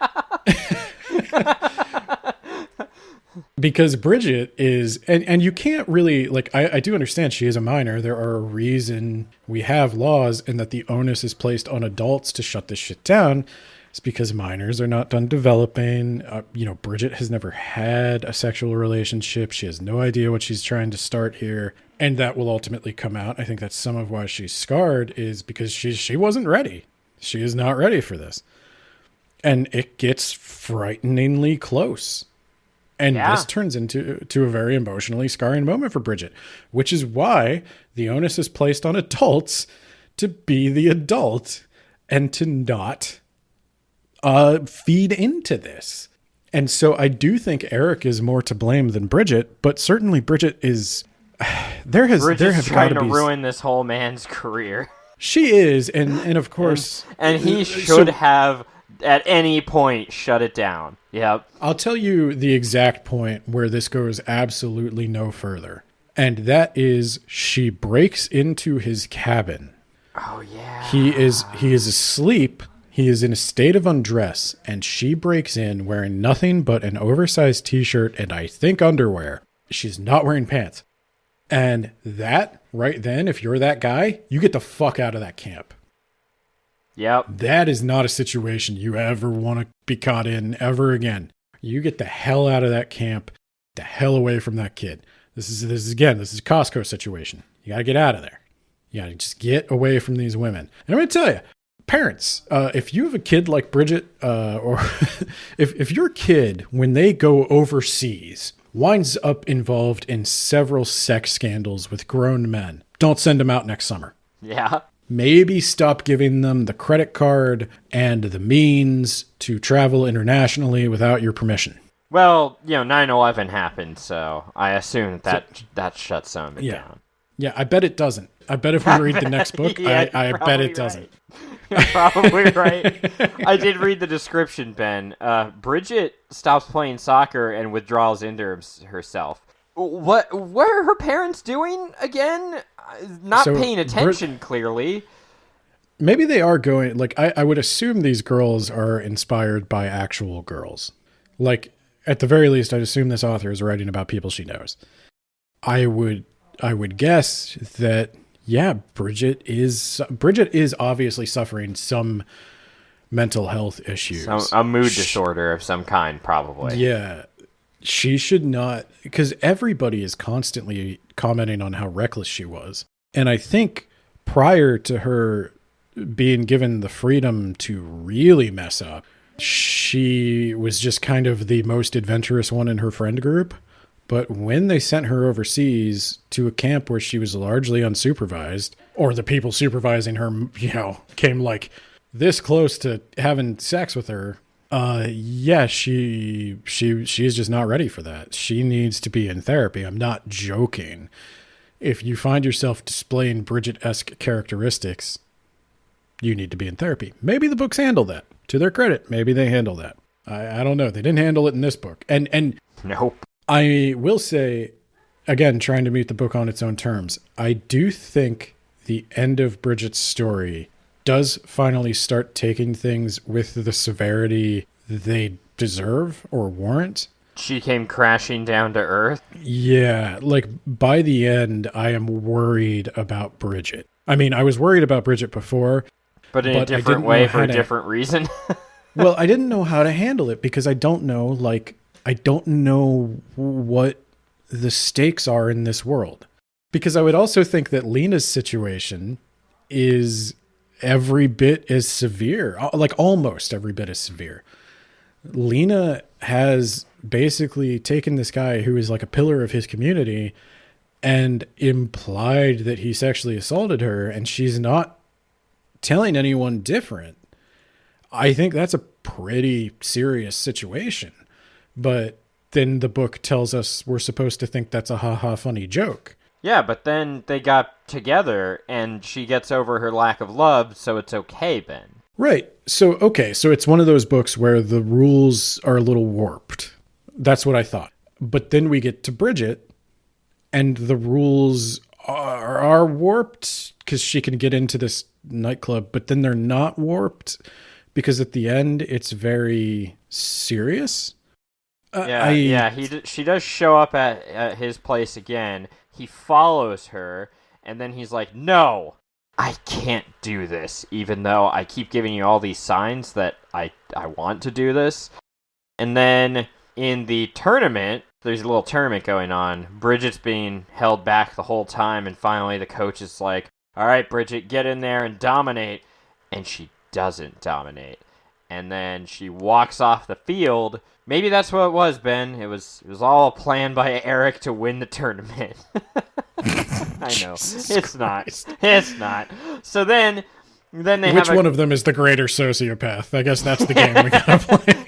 Because Bridget is, and you can't really, like, I do understand she is a minor. There are a reason we have laws and that the onus is placed on adults to shut this shit down. It's because minors are not done developing. Bridget has never had a sexual relationship. She has no idea what she's trying to start here. And that will ultimately come out. I think that's some of why she's scarred, is because she wasn't ready. She is not ready for this. And it gets frighteningly close. And this turns into a very emotionally scarring moment for Bridget, which is why the onus is placed on adults to be the adult and to not feed into this. And so I do think Eric is more to blame than Bridget, but certainly Bridget is. Bridget's trying to ruin this whole man's career. She is, and of course, and he should have at any point shut it down. Yep. I'll tell you the exact point where this goes absolutely no further. And that is, she breaks into his cabin. Oh yeah. He is asleep. He is in a state of undress, and she breaks in wearing nothing but an oversized t-shirt and I think underwear. She's not wearing pants. And that right then, if you're that guy, you get the fuck out of that camp. Yep. That is not a situation you ever want to be caught in ever again. You get the hell out of that camp, the hell away from that kid. This is a Costco situation. You got to get out of there. You got to just get away from these women. And I'm going to tell you, parents, if you have a kid like Bridget, or if your kid, when they go overseas, winds up involved in several sex scandals with grown men, don't send them out next summer. Yeah. Maybe stop giving them the credit card and the means to travel internationally without your permission. Well, 9/11 happened, so I assume that shuts some of it down. Yeah, I bet it doesn't. I bet if we read the next book, I bet it doesn't. You're probably right. I did read the description, Ben. Bridget stops playing soccer and withdraws into herself. What are her parents doing again? Not paying attention, clearly. Maybe they are going, like, I would assume these girls are inspired by actual girls. Like, at the very least, I'd assume this author is writing about people she knows. I would guess that, yeah, Bridget is obviously suffering some mental health issues. A mood disorder of some kind, probably. Yeah. She should not, because everybody is constantly commenting on how reckless she was. And I think prior to her being given the freedom to really mess up, she was just kind of the most adventurous one in her friend group. But when they sent her overseas to a camp where she was largely unsupervised, or the people supervising her, came like this close to having sex with her, she is just not ready for that. She needs to be in therapy. I'm not joking. If you find yourself displaying Bridget-esque characteristics, you need to be in therapy. Maybe the books handle that. To their credit, maybe they handle that. I don't know. They didn't handle it in this book. And nope. I will say, again, trying to meet the book on its own terms, I do think the end of Bridget's story does finally start taking things with the severity they deserve or warrant. She came crashing down to earth. Yeah, like by the end, I am worried about Bridget. I mean, I was worried about Bridget before. But in a different way for a different reason. Well, I didn't know how to handle it because I don't know what the stakes are in this world. Because I would also think that Lena's situation is every bit as severe, like almost every bit as severe. Lena has basically taken this guy who is like a pillar of his community and implied that he sexually assaulted her, and she's not telling anyone different. I think that's a pretty serious situation. But then the book tells us we're supposed to think that's a ha-ha funny joke. Yeah, but then they got together, and she gets over her lack of love, so it's okay, Ben. Right. So it's one of those books where the rules are a little warped. That's what I thought. But then we get to Bridget, and the rules are warped because she can get into this nightclub, but then they're not warped because at the end it's very serious. She does show up at his place again. He follows her, and then he's like, no, I can't do this, even though I keep giving you all these signs that I want to do this. And then in the tournament, there's a little tournament going on. Bridget's being held back the whole time, and finally the coach is like, all right, Bridget, get in there and dominate. And she doesn't dominate. And then she walks off the field. Maybe that's what it was, Ben. It was all planned by Eric to win the tournament. I know. It's not. It's not. So then they Which one of them is the greater sociopath? I guess that's the game we gotta play.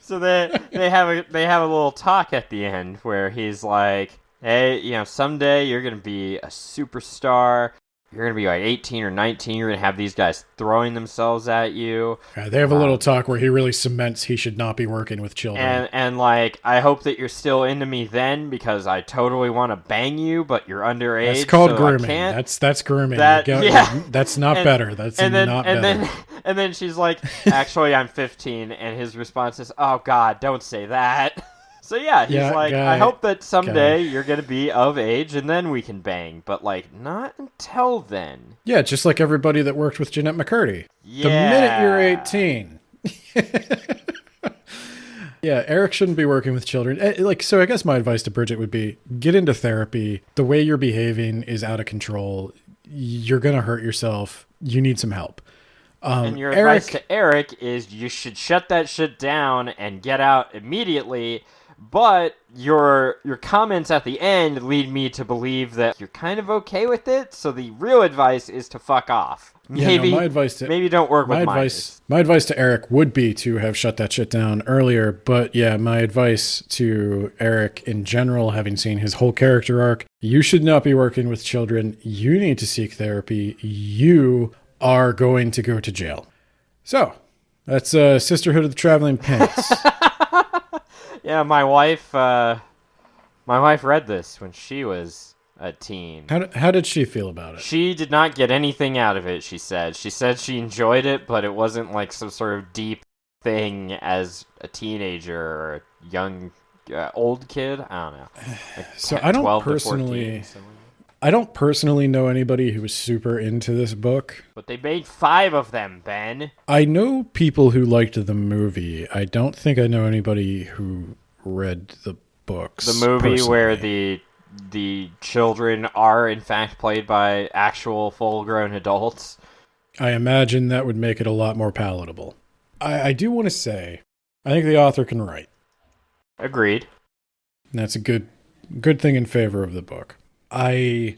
So they have a little talk at the end where he's like, hey, someday you're gonna be a superstar. You're going to be like 18 or 19. You're going to have these guys throwing themselves at you. They have a little talk where he really cements he should not be working with children. And like, I hope that you're still into me then because I totally want to bang you, but you're underage. That's called so grooming. That's grooming. That's not better. That's not better. And then she's like, actually, I'm 15. And his response is, oh, God, don't say that. So yeah, he's like, I hope that someday you're going to be of age and then we can bang. But like, not until then. Yeah, just like everybody that worked with Jeanette McCurdy. Yeah. The minute you're 18. Yeah, Eric shouldn't be working with children. So I guess my advice to Bridget would be, get into therapy. The way you're behaving is out of control. You're going to hurt yourself. You need some help. And your advice to Eric is you should shut that shit down and get out immediately. But your comments at the end lead me to believe that you're kind of okay with it. So the real advice is to fuck off. Maybe don't work with minors. My advice to Eric would be to have shut that shit down earlier. But yeah, my advice to Eric in general, having seen his whole character arc, you should not be working with children. You need to seek therapy. You are going to go to jail. So that's Sisterhood of the Traveling Pants. Yeah, my wife read this when she was a teen. How did she feel about it? She did not get anything out of it, she said. She said she enjoyed it, but it wasn't like some sort of deep thing as a teenager or a young, old kid. I don't know. Like so I don't personally know anybody who was super into this book. But they made 5 of them, Ben. I know people who liked the movie. I don't think I know anybody who read the books. The movie personally. Where the children are in fact played by actual full-grown adults. I imagine that would make it a lot more palatable. I do want to say, I think the author can write. Agreed. And that's a good thing in favor of the book. I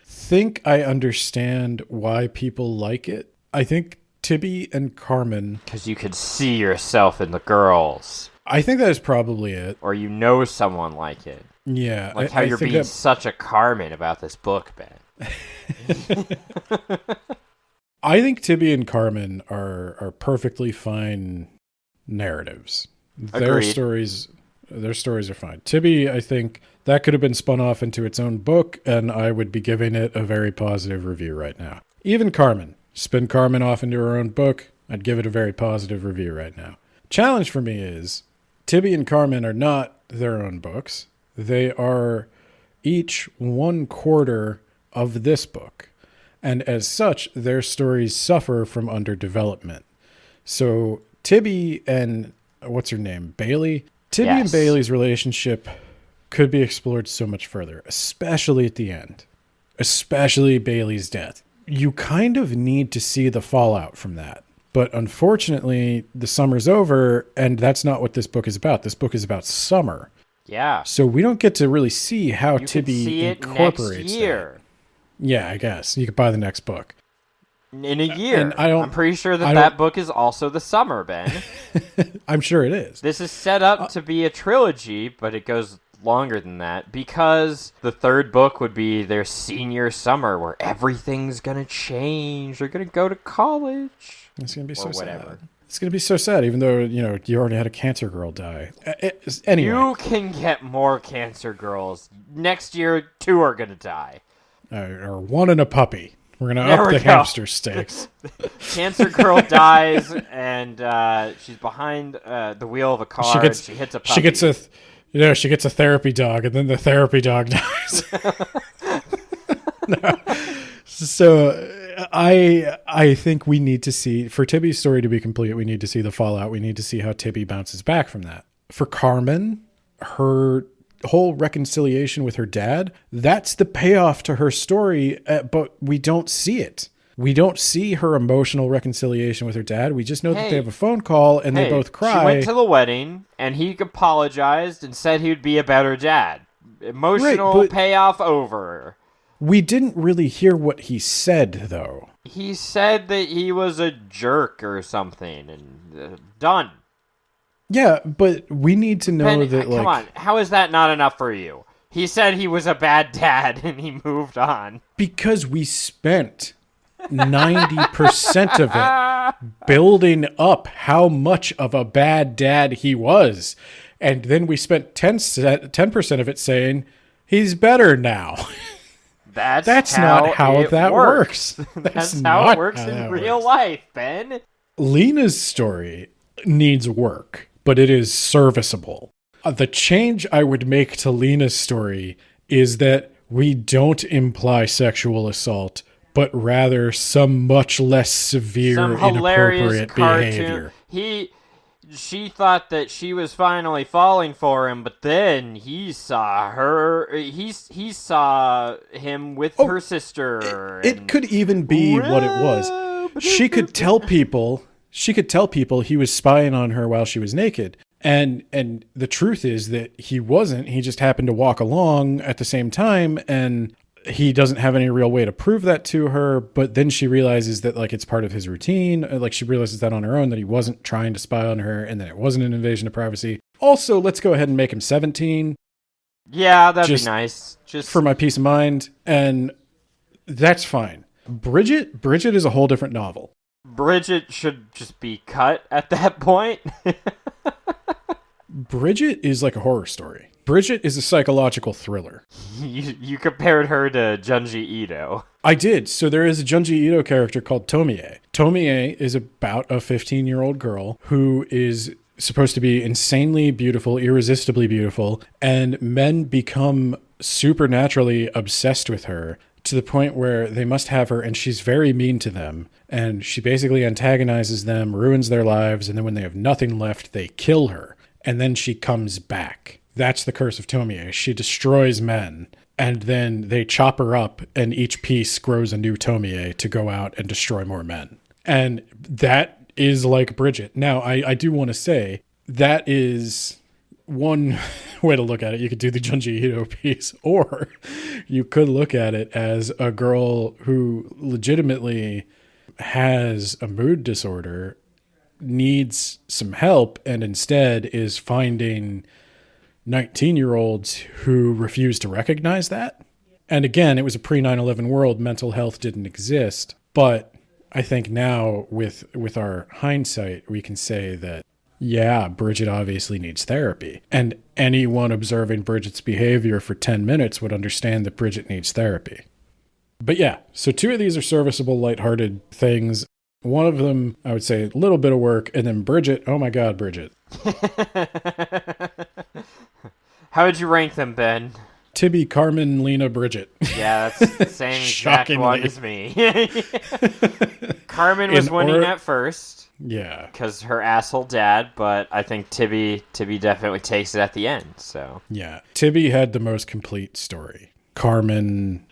think I understand why people like it. I think Tibby and Carmen... Because you could see yourself in the girls. I think that is probably it. Or you know someone like it. Yeah. Like how you're being such a Carmen about this book, Ben. I think Tibby and Carmen are perfectly fine narratives. Agreed. Their stories are fine. Tibby, I think that could have been spun off into its own book, and I would be giving it a very positive review right now. Even Carmen. Spin Carmen off into her own book, I'd give it a very positive review right now. Challenge for me is, Tibby and Carmen are not their own books. They are each 1/4 of this book. And as such, their stories suffer from underdevelopment. So Tibby and what's her name? Bailey? Tibby and Yes. Bailey's relationship could be explored so much further, especially at the end. Especially Bailey's death. You kind of need to see the fallout from that. But unfortunately, the summer's over, and that's not what this book is about. This book is about summer. Yeah. So we don't get to really see how You can Tibby see it incorporates next year. that. Yeah, I guess. You could buy the next book. In a year. And I'm pretty sure I that don't- that book is also the summer, Ben. I'm sure it is. This is set up to be a trilogy, but it goes longer than that because the third book would be their senior summer where everything's gonna change. They're gonna go to college. It's going to be so whatever. sad. It's going to be so sad, even though, you already had a cancer girl die. Anyway. You can get more cancer girls. Next year, 2 are gonna die. Or one and a puppy. We're going to There up we the go. hamster stakes. Cancer girl dies, and she's behind the wheel of a car. and she hits a puppy. She gets a therapy dog, and then the therapy dog dies. No. So I think we need to see, for Tibby's story to be complete, we need to see the fallout. We need to see how Tibby bounces back from that. For Carmen, her whole reconciliation with her dad, that's the payoff to her story, but we don't see it. We don't see her emotional reconciliation with her dad. We just know that they have a phone call and they both cry. She went to the wedding, and he apologized and said he would be a better dad. Emotional Right, but- payoff over. We didn't really hear what he said, though. He said that he was a jerk or something, and done. Yeah, but we need to know Ben, that, come on, how is that not enough for you? He said he was a bad dad, and he moved on. because we spent 90% of it building up how much of a bad dad he was. And then we spent 10% of it saying, he's better now. That's not how that works. That's how it works in real life, Ben. Lena's story needs work, but it is serviceable. The change I would make to Lena's story is that we don't imply sexual assault, but rather some much less severe, Some hilarious inappropriate cartoon. behavior. She thought that she was finally falling for him, but then he saw her. He saw him with her sister. It could even be what it was. She could tell people. She could tell people he was spying on her while she was naked. And the truth is that he wasn't. He just happened to walk along at the same time, and he doesn't have any real way to prove that to her. But then she realizes that, like, it's part of his routine. Like, she realizes that on her own, that he wasn't trying to spy on her and that it wasn't an invasion of privacy. Also, let's go ahead and make him 17. Yeah, that'd be nice. Just for my peace of mind. And that's fine. Bridget is a whole different novel. Bridget should just be cut at that point. Bridget is like a horror story. Bridget is a psychological thriller. You compared her to Junji Ito. I did. So there is a Junji Ito character called Tomie. Tomie is about a 15-year-old girl who is supposed to be insanely beautiful, irresistibly beautiful, and men become supernaturally obsessed with her to the point where they must have her, and she's very mean to them. And she basically antagonizes them, ruins their lives, and then when they have nothing left, they kill her. And then she comes back. That's the curse of Tomie. She destroys men, and then they chop her up, and each piece grows a new Tomie to go out and destroy more men. And that is like Bridget. Now, I do want to say that is one way to look at it. You could do the Junji Ito piece, or you could look at it as a girl who legitimately has a mood disorder, needs some help, and instead is finding 19-year-olds who refuse to recognize that. And again, it was a pre-9/11 world. Mental health didn't exist. But I think now with our hindsight, we can say that, yeah, Bridget obviously needs therapy. And anyone observing Bridget's behavior for 10 minutes would understand that Bridget needs therapy. But yeah, so 2 of these are serviceable, lighthearted things. One of them, I would say, a little bit of work. And then Bridget, oh my God, Bridget. How would you rank them, Ben? Tibby, Carmen, Lena, Bridget. Yeah, that's the same exact one as me. Carmen was winning at first. Yeah. because her asshole dad, but I think Tibby definitely takes it at the end. So Yeah. Tibby had the most complete story. Carmen,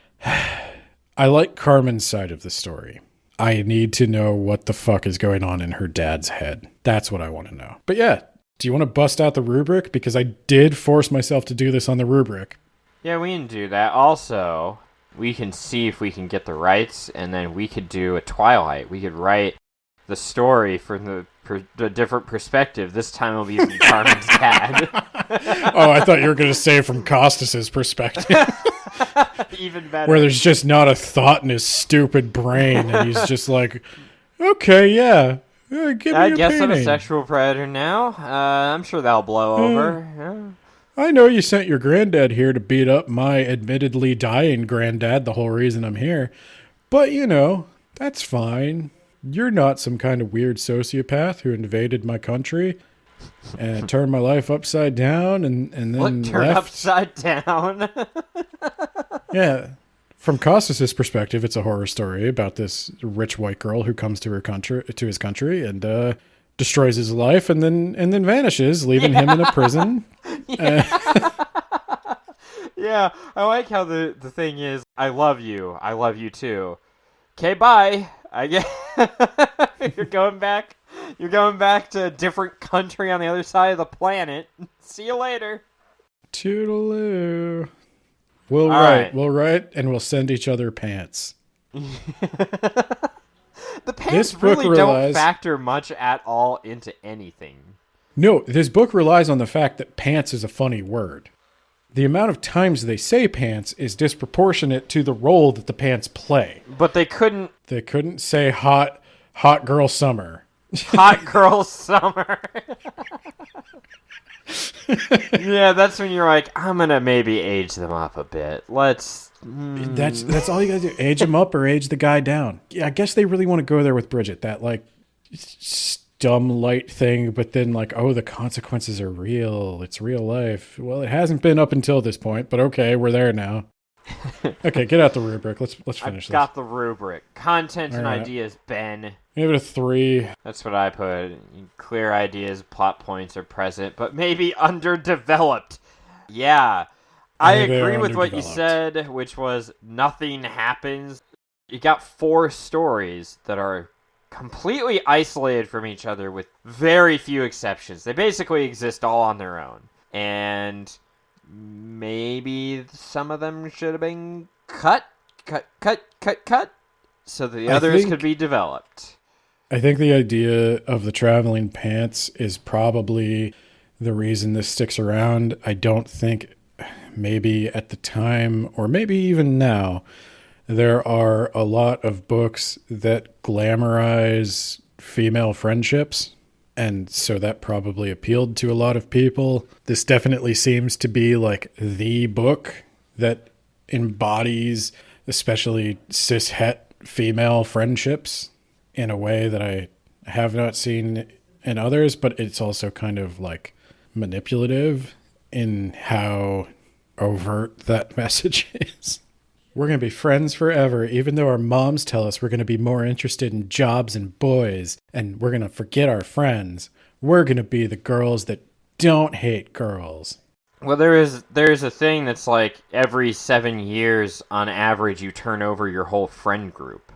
I like Carmen's side of the story. I need to know what the fuck is going on in her dad's head. That's what I want to know. But yeah, do you want to bust out the rubric? Because I did force myself to do this on the rubric. yeah, we can do that. Also, we can see if we can get the rights, and then we could do a Twilight. We could write the story from the different perspective. This time it'll be from Carmen's dad. Oh, I thought you were going to say from Costas's perspective. Even better. Where there's just not a thought in his stupid brain, and he's just like, okay, yeah, give me I a guess I'm a painting. sexual predator now. I'm sure that'll blow over. Yeah. I know you sent your granddad here to beat up my admittedly dying granddad, the whole reason I'm here. But, you know, that's fine. You're not some kind of weird sociopath who invaded my country and turned my life upside down and then Look, turn left. upside down. Yeah. From Costas' perspective, it's a horror story about this rich white girl who comes to his country and destroys his life and then vanishes, leaving him in a prison. Yeah, I like how the thing is, I love you too. Okay, bye. I guess you're going back to a different country on the other side of the planet. See you later. Toodaloo. We'll write, and we'll send each other pants. The pants really don't factor much at all into anything. No, this book relies on the fact that pants is a funny word. The amount of times they say pants is disproportionate to the role that the pants play. But they couldn't... They couldn't say hot girl summer. Hot girl summer. Yeah, that's when you're like, I'm gonna maybe age them up a bit. Let's... That's all you gotta do. Age them up or age the guy down. Yeah, I guess they really want to go there with Bridget. That, like, dumb light thing, but then, like, oh, the consequences are real. It's real life. Well, it hasn't been up until this point, but okay, we're there now. Okay, get out the rubric. Let's finish this. Got the rubric. Content and All right. ideas, Ben. Give it a 3. That's what I put. Clear ideas, plot points are present, but maybe underdeveloped. Yeah. I Maybe agree they're with what you underdeveloped. said, which was nothing happens. You got 4 stories that are completely isolated from each other with very few exceptions. They basically exist all on their own. And maybe some of them should have been cut, so the others could be developed. I think the idea of the traveling pants is probably the reason this sticks around. I don't think maybe at the time, or maybe even now, there are a lot of books that glamorize female friendships. And so that probably appealed to a lot of people. This definitely seems to be like the book that embodies especially cis-het female friendships in a way that I have not seen in others, but it's also kind of like manipulative in how overt that message is. We're going to be friends forever, even though our moms tell us we're going to be more interested in jobs and boys, and we're going to forget our friends. We're going to be the girls that don't hate girls. Well, there's a thing that's like every 7 years, on average, you turn over your whole friend group.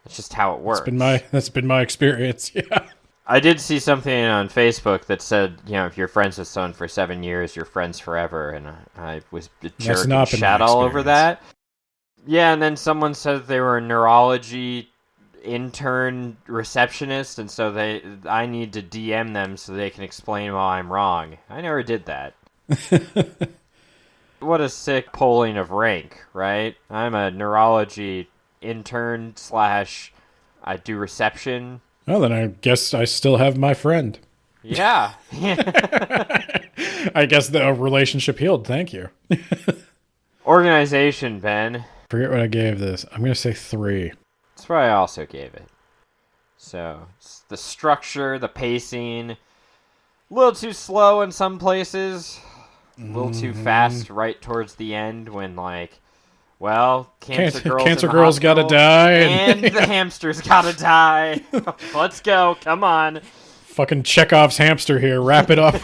That's just how it works. That's been my experience, yeah. I did see something on Facebook that said, you know, if you're friends with someone for 7 years, you're friends forever, and I was a jerk and shat all over that. Yeah, and then someone said they were a neurology intern receptionist, and so I need to DM them so they can explain why I'm wrong. I never did that. What a sick polling of rank, right? I'm a neurology intern / I do reception. Well, then I guess I still have my friend. Yeah. I guess the relationship healed. Thank you. Organization, Ben. Forget what I gave this. I'm going to say 3. That's what I also gave it. So, it's the structure, the pacing, a little too slow in some places, a little too fast right towards the end when, like, Well, cancer girl's gotta die. And the hamster's gotta die. Let's go. Come on. Fucking Chekhov's hamster here. Wrap it up.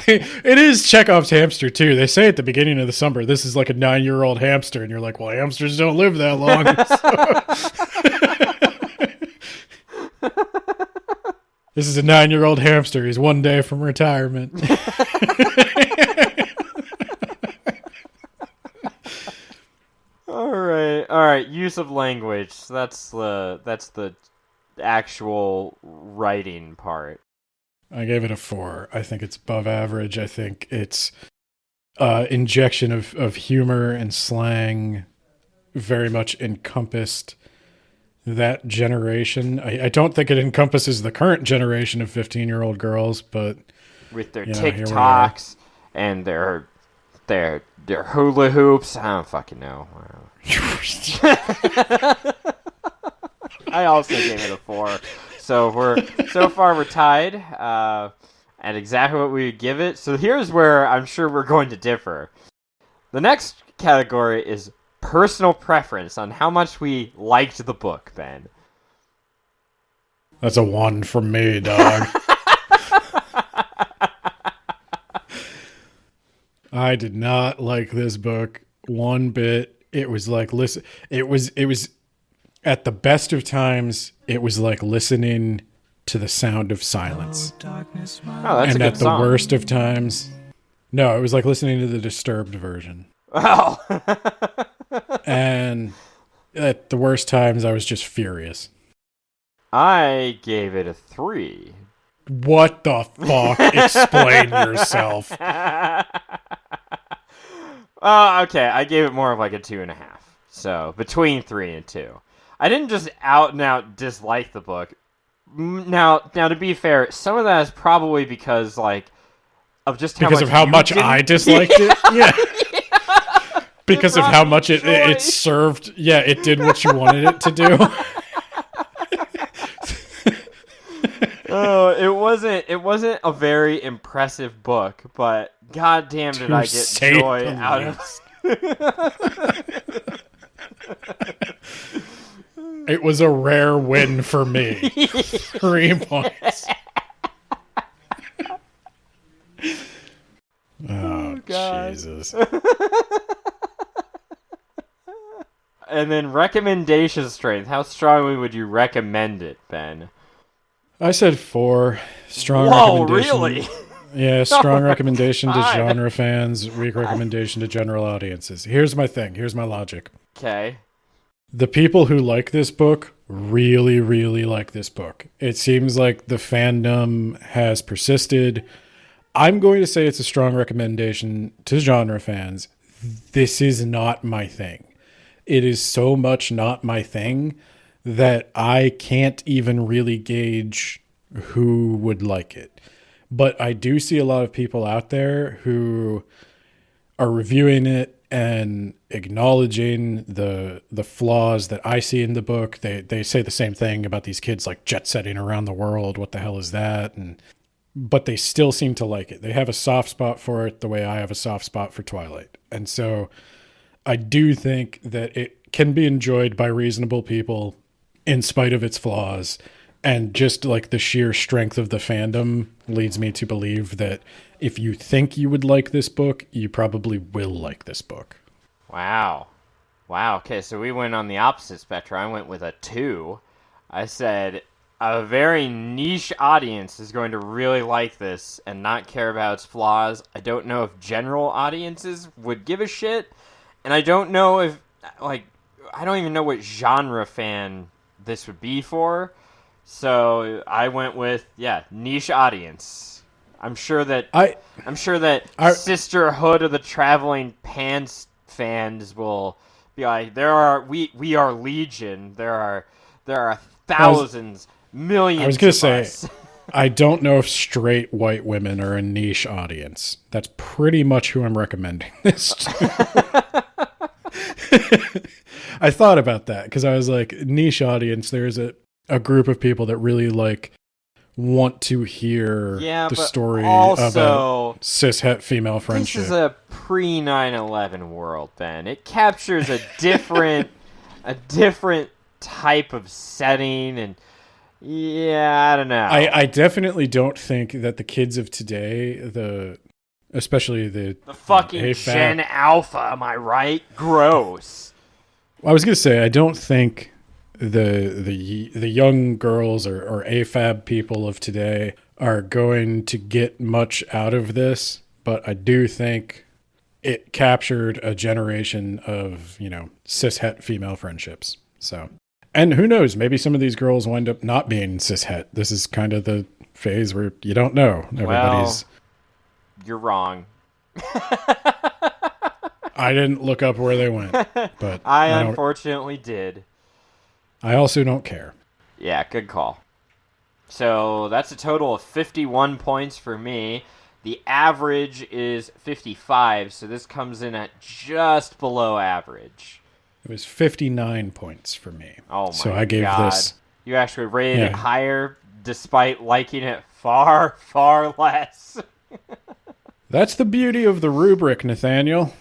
It is Chekhov's hamster, too. They say at the beginning of the summer, this is like a 9-year-old hamster. And you're like, well, hamsters don't live that long. This is a 9-year-old hamster. He's one day from retirement. All right. Use of language. That's the actual writing part. I gave it a 4. I think it's above average. I think it's injection of humor and slang very much encompassed that generation. I don't think it encompasses the current generation of 15-year-old girls, but with their TikToks and their hula hoops. I don't fucking know. I also gave it a 4. So so far we're tied at exactly what we would give it. So here's where I'm sure we're going to differ. The next category is personal preference on how much we liked the book, Ben. That's a 1 from me, dog. I did not like this book one bit. It was like it was at the best of times, it was like listening to the sound of silence. Oh, that's and a good at the song. worst of times, no, it was like listening to the Disturbed version. Oh. And at the worst times, I was just furious. I gave it a 3. What the fuck? Explain yourself. Okay, I gave it more of like a 2.5. So between 3 and 2. I didn't just out and out dislike the book. Now to be fair, some of that is probably because like of just how much I disliked it. Yeah. Because of how much it served. Yeah, it did what you wanted it to do. Oh, it wasn't a very impressive book, but goddamn did I get joy out of it. It was a rare win for me. 3 points. Oh, God. Jesus. And then recommendation strength. How strongly would you recommend it, Ben? I said 4. Strong Whoa, recommendation. Really? Yeah, strong recommendation to God. genre fans, weak recommendation to general audiences. Here's my thing. Here's my logic. Okay. The people who like this book really, really like this book. It seems like the fandom has persisted. I'm going to say it's a strong recommendation to genre fans. This is not my thing. It is so much not my thing that I can't even really gauge who would like it. But I do see a lot of people out there who are reviewing it and acknowledging the flaws that I see in the book. They say the same thing about these kids like jet setting around the world. What the hell is that? But they still seem to like it. They have a soft spot for it the way I have a soft spot for Twilight. And so I do think that it can be enjoyed by reasonable people in spite of its flaws. And just like the sheer strength of the fandom leads me to believe that if you think you would like this book, you probably will like this book. Wow. Okay, so we went on the opposite spectrum. I went with a 2. I said a very niche audience is going to really like this and not care about its flaws. I don't know if general audiences would give a shit. And I don't know if, I don't even know what genre fan this would be for. So I went with, niche audience. I'm sure that Sisterhood of the Traveling Pants fans will be like, we are legion. There are thousands, millions. I was going to us. say, I don't know if straight white women are a niche audience. That's pretty much who I'm recommending this to. I thought about that because I was like, niche audience, there's a group of people that really like want to hear Yeah, the but story also, of a cis-het female friendship. this is a pre-9/11 world, Ben. It captures a different type of setting, and yeah, I don't know. I definitely don't think that the kids of today, especially the fucking AFAB Gen Alpha, am I right? Gross. I was gonna say I don't think the young girls or AFAB people of today are going to get much out of this, but I do think it captured a generation of, cis-het female friendships. So, and who knows, maybe some of these girls wind up not being cis-het. This is kind of the phase where you don't know. Everybody's. Well, you're wrong. I didn't look up where they went, but I unfortunately did. I also don't care. Yeah, good call. So that's a total of 51 points for me. The average is 55, so this comes in at just below average. It was 59 points for me. Oh my So I gave God. this. You actually rated it higher despite liking it far, far less. That's the beauty of the rubric, Nathaniel.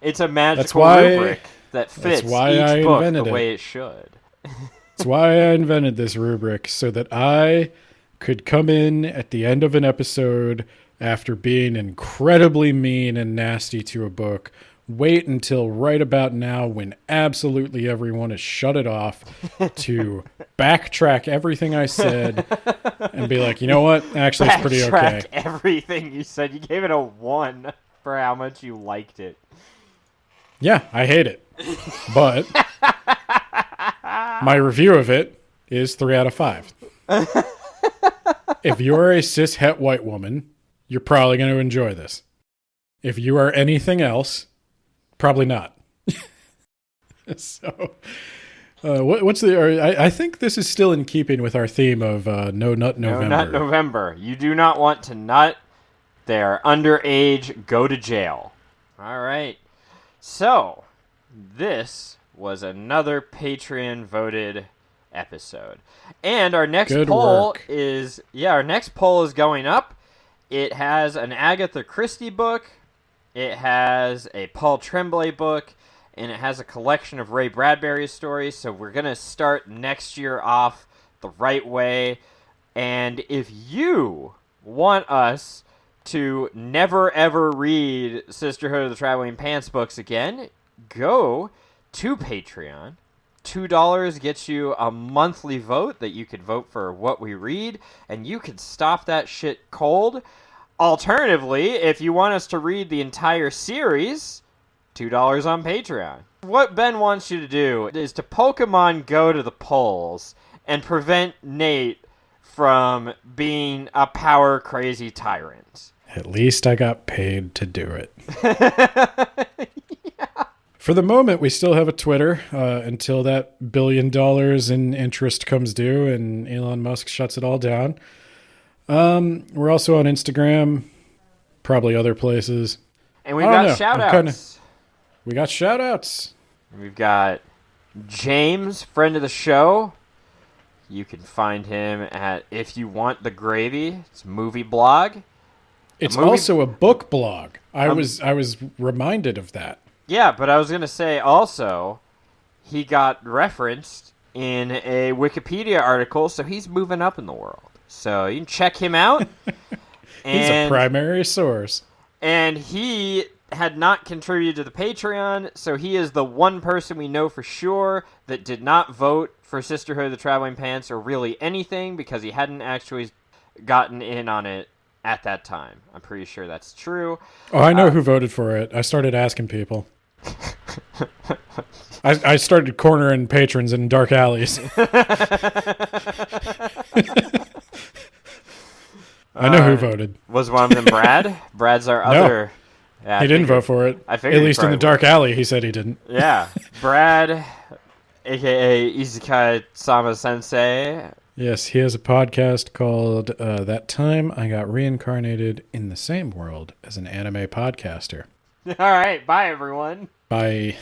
It's a magical rubric that fits each book the way it should. That's why I invented this rubric, so that I could come in at the end of an episode after being incredibly mean and nasty to a book, wait until right about now when absolutely everyone has shut it off to backtrack everything I said and be like, you know what? Actually, it's pretty okay. Backtrack everything you said. You gave it a 1 for how much you liked it. Yeah, I hate it. But my review of it is 3 out of 5. If you're a cis-het white woman, you're probably going to enjoy this. If you are anything else, probably not. So, what's the? I think this is still in keeping with our theme of No Nut November. No Nut November. You do not want to nut. They're underage. Go to jail. All right. So, this was another Patreon voted episode. And our next poll is going up. It has an Agatha Christie book, it has a Paul Tremblay book, and it has a collection of Ray Bradbury's stories. So we're going to start next year off the right way. And if you want us to never ever read Sisterhood of the Traveling Pants books again, go to Patreon. $2 gets you a monthly vote that you could vote for what we read, and you could stop that shit cold. Alternatively, if you want us to read the entire series, $2 on Patreon. What Ben wants you to do is to Pokemon Go to the polls and prevent Nate from being a power crazy tyrant. At least I got paid to do it. Yeah. For the moment, we still have a Twitter until that $1 billion in interest comes due and Elon Musk shuts it all down. We're also on Instagram, probably other places. And we've got shout-outs. We got shout-outs. We've got James, friend of the show. You can find him at If You Want the Gravy. It's a movie blog. It's also a book blog. I was reminded of that. Yeah, but I was going to say also, he got referenced in a Wikipedia article, so he's moving up in the world. So you can check him out. He's a primary source. And he had not contributed to the Patreon, so he is the one person we know for sure that did not vote for Sisterhood of the Traveling Pants or really anything because he hadn't actually gotten in on it at that time. I'm pretty sure that's true. Oh, I know who voted for it. I started asking people. I started cornering patrons in dark alleys. I know who voted. Was one of them Brad? Brad's our other... Yeah, he didn't vote for it. I figured at least in the dark alley, he said he didn't. Yeah. Brad, a.k.a. Izukai Sama Sensei. Yes, he has a podcast called That Time I Got Reincarnated in the Same World as an Anime Podcaster. All right. Bye, everyone. Bye.